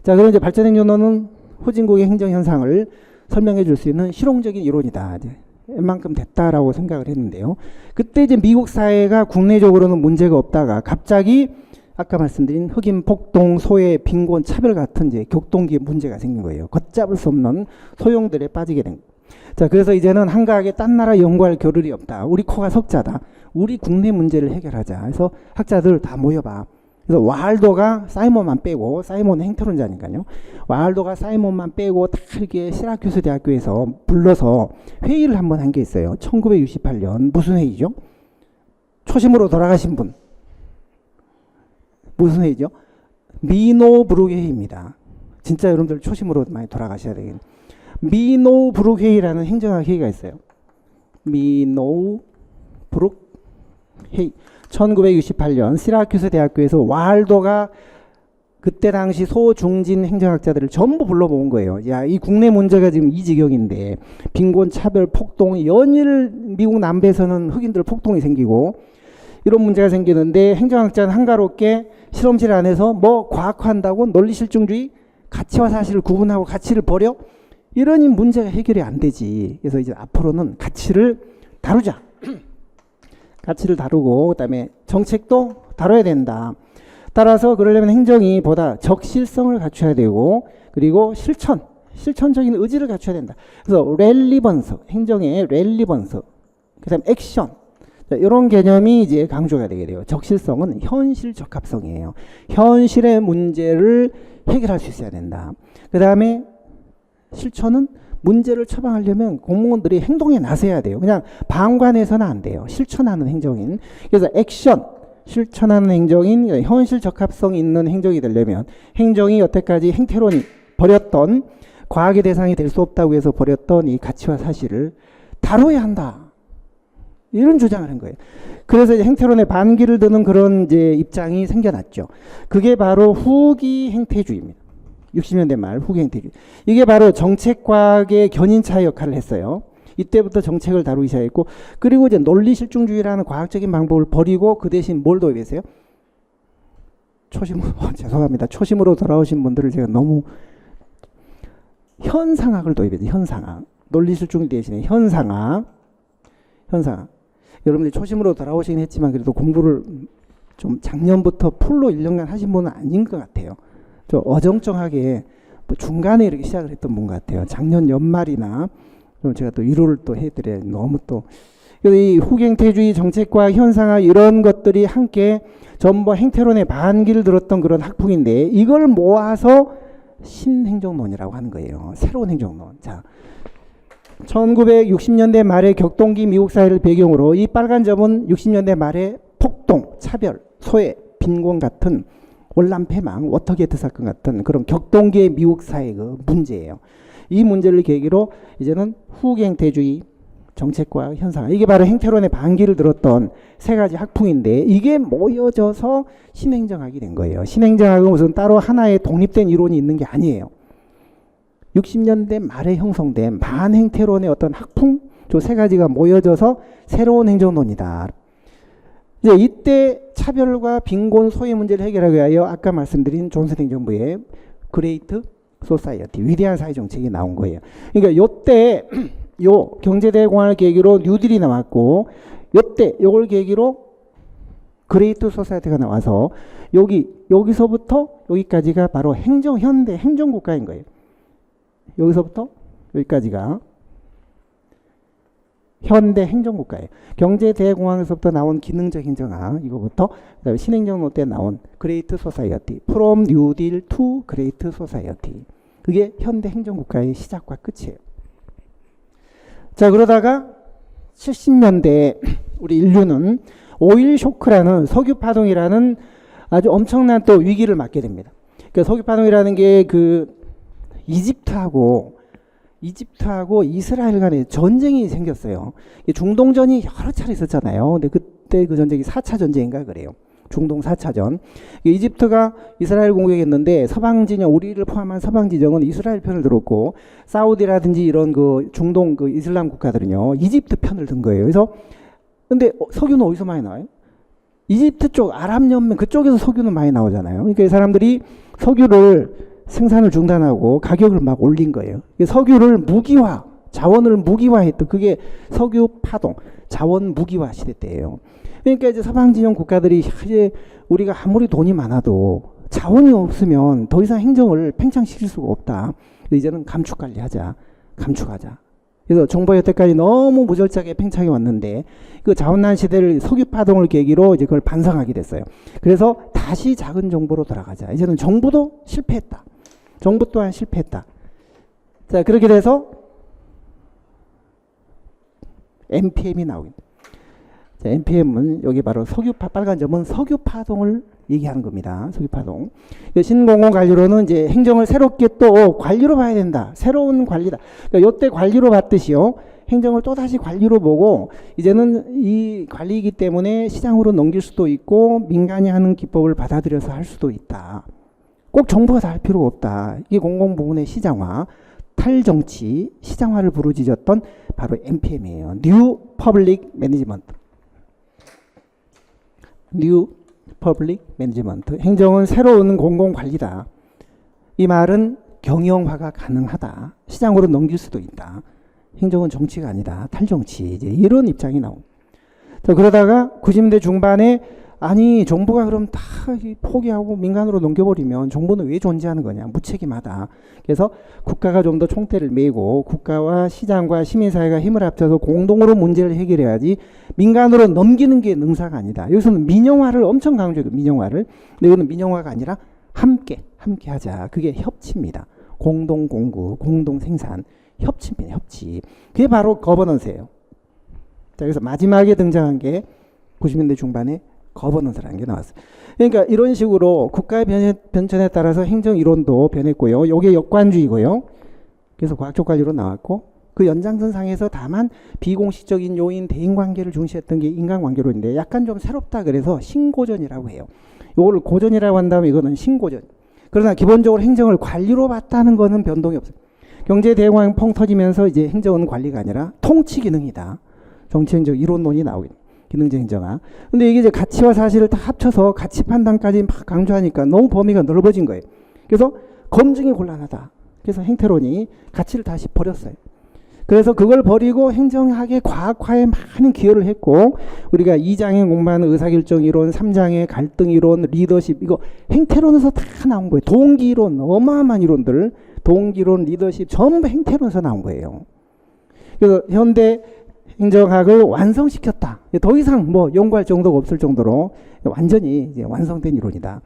자, 그럼 이제 발전행정론은 후진국의 행정 현상을 설명해 줄 수 있는 실용적인 이론이다. 이제 웬만큼 됐다라고 생각을 했는데요. 그때 이제 미국 사회가 국내적으로는 문제가 없다가 갑자기 아까 말씀드린 흑인 폭동, 소외, 빈곤, 차별 같은 이제 격동기에 문제가 생긴 거예요. 걷잡을 수 없는 소용들에 빠지게 된 거예요. 자, 그래서 이제는 한가하게 딴 나라 연구할 겨를이 없다. 우리 코가 석자다. 우리 국내 문제를 해결하자. 그래서 학자들 다 모여봐. 그래서 와할도가 사이먼만 빼고, 사이먼은 행태론자니까요. 와할도가 사이먼만 빼고 다 이렇게 시라큐스 대학교에서 불러서 회의를 한번 한 게 있어요. 1968년 무슨 회의죠? 초심으로 돌아가신 분. 무슨 회의죠? 미노브룩 회의입니다. 진짜 여러분들 초심으로 많이 돌아가셔야 되겠네요. 미노브룩 회의라는 행정학 회의가 있어요. 미노브룩 1968년 시라큐스 대학교에서 waldo가 그때 당시 소중진 행정학자들을 전부 불러 모은 거예요. 야, 이 국내 문제가 지금 이 지경인데 빈곤, 차별, 폭동, 연일 미국 남부에서는 흑인들 폭동이 생기고 이런 문제가 생기는데 행정학자는 한가롭게 실험실 안에서 뭐 과학화한다고 논리실증주의, 가치와 사실을 구분하고 가치를 버려? 이러니 문제가 해결이 안 되지. 그래서 이제 앞으로는 가치를 다루자. 가치를 다루고 그다음에 정책도 다뤄야 된다. 따라서 그러려면 행정이 보다 적실성을 갖춰야 되고 그리고 실천적인 의지를 갖춰야 된다. 그래서 렐리번스, 행정의 렐리번스, 그다음 액션, 이런 개념이 이제 강조가 되게 돼요. 적실성은 현실 적합성이에요. 현실의 문제를 해결할 수 있어야 된다. 그다음에 실천은 문제를 처방하려면 공무원들이 행동에 나서야 돼요. 그냥 방관해서는 안 돼요. 실천하는 행정인. 그래서 액션, 실천하는 행정인, 현실 적합성이 있는 행정이 되려면 행정이 여태까지 행태론이 버렸던 과학의 대상이 될 수 없다고 해서 버렸던 이 가치와 사실을 다뤄야 한다. 이런 주장을 한 거예요. 그래서 이제 행태론에 반기를 드는 그런 이제 입장이 생겨났죠. 그게 바로 후기 행태주의입니다. 60년대 말 후기 행태주의. 이게 바로 정책과학의 견인차 역할을 했어요. 이때부터 정책을 다루기 시작했고, 그리고 이제 논리실증주의라는 과학적인 방법을 버리고 그 대신 뭘 도입했어요? 죄송합니다. 초심으로 돌아오신 분들을 제가 너무 현상학을 도입했어요. 현상학. 논리실증주의 대신에 현상학. 여러분들이 초심으로 돌아오시긴 했지만 그래도 공부를 좀 작년부터 풀로 1년간 하신 분은 아닌 것 같아요. 좀 어정쩡하게 뭐 중간에 이렇게 시작을 했던 분 같아요. 작년 연말이나 그럼 제가 또 위로를 또 해드려야 너무 또 이 후행태주의 정책과 현상학 이런 것들이 함께 전부 행태론의 반기를 들었던 그런 학풍인데 이걸 모아서 신행정론이라고 하는 거예요. 새로운 행정론. 자, 1960년대 말에 격동기 미국 사회를 배경으로 이 빨간 점은 60년대 말에 폭동, 차별, 소외, 빈곤 같은 월남 패망, 워터게이트 사건 같은 그런 격동기의 미국 사회의 그 문제예요. 이 문제를 계기로 이제는 후행태주의 정책과 현상, 이게 바로 행태론의 반기를 들었던 세 가지 학풍인데 이게 모여져서 신행정학이 된 거예요. 신행정학은 무슨 따로 하나의 독립된 이론이 있는 게 아니에요. 60년대 말에 형성된 반행태론의 어떤 학풍, 저 세 가지가 모여져서 새로운 행정론이다. 이제 이때 차별과 빈곤, 소외 문제를 해결하기 위하여 아까 말씀드린 존슨 행정부의 그레이트 소사이어티, 위대한 사회 정책이 나온 거예요. 그러니까 요때 요 경제대공황을 계기로 뉴딜이 나왔고 요때 요걸 계기로 그레이트 소사이어티가 나와서 여기서부터 여기까지가 바로 현대 행정국가인 거예요. 여기서부터 여기까지가 현대 행정국가예요. 경제대공황에서부터 나온 기능적 행정학, 이거부터 그다음에 신행정론 때 나온 그레이트 소사이어티, from New Deal to Great Society. 그게 현대 행정국가의 시작과 끝이에요. 자, 그러다가 70년대 우리 인류는 오일 쇼크라는 석유 파동이라는 아주 엄청난 또 위기를 맞게 됩니다. 그러니까 석유 파동이라는 게 그 이집트하고 이스라엘 간에 전쟁이 생겼어요. 중동전이 여러 차례 있었잖아요. 근데 그때 그 전쟁이 4차 전쟁인가 그래요. 중동 4차전. 이집트가 이스라엘 공격했는데 서방 진영, 우리를 포함한 서방 진영은 이스라엘 편을 들었고 사우디라든지 이런 그 중동 그 이슬람 국가들은요 이집트 편을 든 거예요. 그래서 근데 석유는 어디서 많이 나와요? 이집트 쪽 아랍연맹 그쪽에서 석유는 많이 나오잖아요. 그러니까 이 사람들이 석유를 생산을 중단하고 가격을 막 올린 거예요. 석유를 무기화, 자원을 무기화했던 그게 석유 파동, 자원 무기화 시대 때예요. 그러니까 이제 서방 진영 국가들이 이제 우리가 아무리 돈이 많아도 자원이 없으면 더 이상 행정을 팽창시킬 수가 없다. 이제는 감축 관리하자, 감축하자. 그래서 정부가 여태까지 너무 무절작에 팽창해 왔는데 그 자원난 시대를 석유 파동을 계기로 이제 그걸 반성하게 됐어요. 그래서 다시 작은 정부로 돌아가자. 이제는 정부도 실패했다. 정부 또한 실패했다. 자, 그렇게 돼서 NPM이 나오게 됩니다. 자, NPM은 여기 바로 빨간 점은 석유 파동을 얘기하는 겁니다. 석유 파동. 신공공 관리로는 이제 행정을 새롭게 또 관리로 봐야 된다. 새로운 관리다. 그러니까 이때 관리로 봤듯이요. 행정을 또다시 관리로 보고 이제는 이 관리이기 때문에 시장으로 넘길 수도 있고 민간이 하는 기법을 받아들여서 할 수도 있다. 꼭 정부가 다 할 필요가 없다. 이게 공공부문의 시장화, 탈정치, 시장화를 부르짖었던 바로 NPM이에요. New Public Management. New Public Management. 행정은 새로운 공공관리다. 이 말은 경영화가 가능하다. 시장으로 넘길 수도 있다. 행정은 정치가 아니다. 탈정치. 이제 이런 입장이 나옵니다. 그러다가 90년대 중반에 아니 정부가 그럼 다 포기하고 민간으로 넘겨버리면 정부는 왜 존재하는 거냐. 무책임하다. 그래서 국가가 좀 더 총대를 메고 국가와 시장과 시민사회가 힘을 합쳐서 공동으로 문제를 해결해야지 민간으로 넘기는 게 능사가 아니다. 여기서는 민영화를 엄청 강조해요. 민영화를. 근데 이거는 민영화가 아니라 함께 하자. 그게 협치입니다. 공동 공구, 공동 생산, 협치입니다. 협치. 그게 바로 거버넌스예요. 자, 그래서 마지막에 등장한 게 90년대 중반에 거버넌스라는 게 나왔어요. 그러니까 이런 식으로 국가의 변천에 따라서 행정 이론도 변했고요. 이게 역관주의고요. 그래서 과학적 관리로 나왔고 그 연장선상에서 다만 비공식적인 요인 대인관계를 중시했던 게 인간관계론인데 약간 좀 새롭다 그래서 신고전이라고 해요. 이걸 고전이라고 한다면 이거는 신고전. 그러나 기본적으로 행정을 관리로 봤다는 거는 변동이 없어요. 경제 대공황 펑 터지면서 이제 행정은 관리가 아니라 통치 기능이다. 정치행정 이론론이 나오긴. 기능적 행정화. 근데 이게 이제 가치와 사실을 다 합쳐서 가치 판단까지 막 강조하니까 너무 범위가 넓어진 거예요. 그래서 검증이 곤란하다. 그래서 행태론이 가치를 다시 버렸어요. 그래서 그걸 버리고 행정학의 과학화에 많은 기여를 했고 우리가 2장에 공부하는 의사결정 이론, 3장의 갈등 이론, 리더십 이거 행태론에서 다 나온 거예요. 동기 이론, 어마어마한 이론들, 동기 이론, 리더십 전부 행태론에서 나온 거예요. 그래서 현대 행정학을 완성시켰다. 더 이상 뭐 연구할 정도가 없을 정도로 완전히 이제 완성된 이론이다.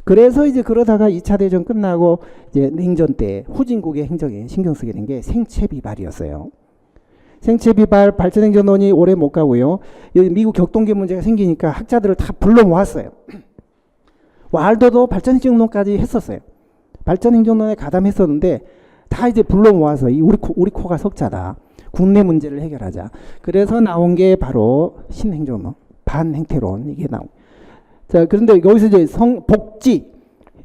그래서 이제 그러다가 2차 대전 끝나고 이제 냉전 때 후진국의 행정에 신경 쓰게 된 게 생체 비발이었어요. 생체 비발 발전행정론이 오래 못 가고요. 미국 격동기 문제가 생기니까 학자들을 다 불러 모았어요. 왈도도 발전행정론까지 했었어요. 발전행정론에 가담했었는데 다 이제 불러 모아서 우리 코가 석자다. 국내 문제를 해결하자. 그래서 나온 게 바로 신행정론, 반행태론 이게 나온. 자, 그런데 여기서 이제 복지,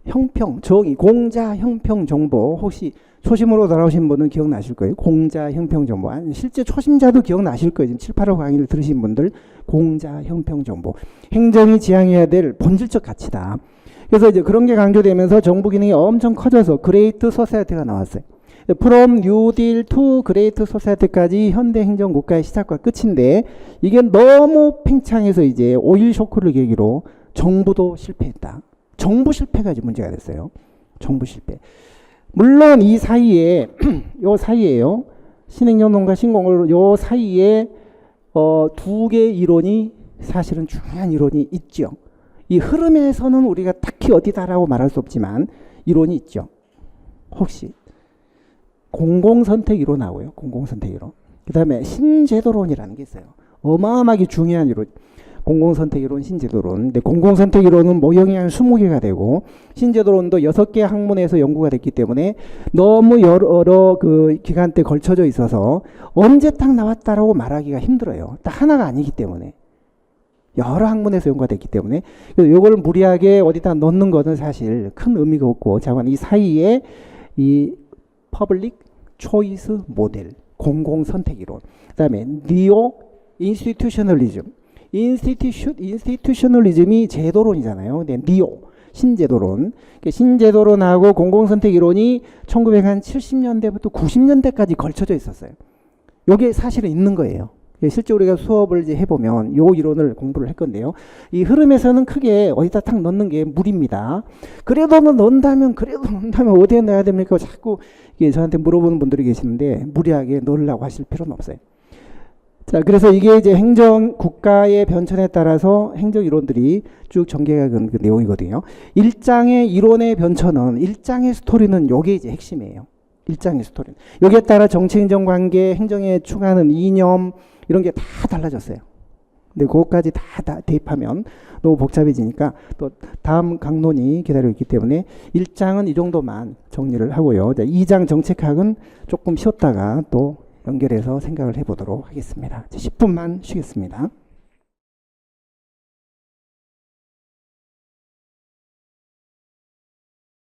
형평, 정의, 공자, 형평, 정보 혹시 초심으로 돌아오신 분은 기억나실 거예요. 공자, 형평, 정보. 아니, 실제 초심자도 기억나실 거예요. 지금 7, 8호 강의를 들으신 분들 공자, 형평, 정보. 행정이 지향해야 될 본질적 가치다. 그래서 이제 그런 게 강조되면서 정부 기능이 엄청 커져서 그레이트 소사이어티가 나왔어요. From New Deal to Great Society까지 현대 행정 국가의 시작과 끝인데 이게 너무 팽창해서 이제 오일 쇼크를 계기로 정부도 실패했다. 정부 실패가 이제 문제가 됐어요. 정부 실패. 물론 이 사이에 요 사이에요. 신행정론과 신공을 요 사이에 두 개의 이론이 사실은 중요한 이론이 있죠. 이 흐름에서는 우리가 딱히 어디다라고 말할 수 없지만 이론이 있죠. 혹시 공공선택 이론 나오고요. 공공선택 이론. 그 다음에 신제도론이라는 게 있어요. 어마어마하게 중요한 이론. 공공선택 이론, 신제도론. 근데 공공선택 이론은 모형이 한 20개가 되고 신제도론도 6개 학문에서 연구가 됐기 때문에 너무 여러 그 기간대 걸쳐져 있어서 언제 딱 나왔다라고 말하기가 힘들어요. 딱 하나가 아니기 때문에. 여러 학문에서 연구가 됐기 때문에 이걸 무리하게 어디다 넣는 것은 사실 큰 의미가 없고 자관 이 사이에 이 퍼블릭 초이스 모델, 공공선택 이론. 그다음에 니오 인스티튜셔널리즘. 인스티튜셔널리즘이 제도론이잖아요. 근데 니오 신제도론. 신제도론하고 공공선택 이론이 1970년대부터 90년대까지 걸쳐져 있었어요. 이게 사실은 있는 거예요. 실제 우리가 수업을 이제 해보면 요 이론을 공부를 할 건데요. 이 흐름에서는 크게 어디다 딱 넣는 게 무리입니다. 그래도 넣는다면 어디에 넣어야 됩니까? 자꾸 저한테 물어보는 분들이 계시는데 무리하게 넣으려고 하실 필요는 없어요. 자, 그래서 이게 이제 행정 국가의 변천에 따라서 행정 이론들이 쭉 전개가 된 그 내용이거든요. 1장의 이론의 변천은 1장의 스토리는 요게 이제 핵심이에요. 1장의 스토리는. 여기에 따라 정치 행정 관계, 행정에 추가하는 이념 이런 게 다 달라졌어요. 근데 그것까지 다 대입하면 너무 복잡해지니까 또 다음 강론이 기다리고 있기 때문에 1장은 이 정도만 정리를 하고요. 2장 정책학은 조금 쉬었다가 또 연결해서 생각을 해보도록 하겠습니다. 10분만 쉬겠습니다.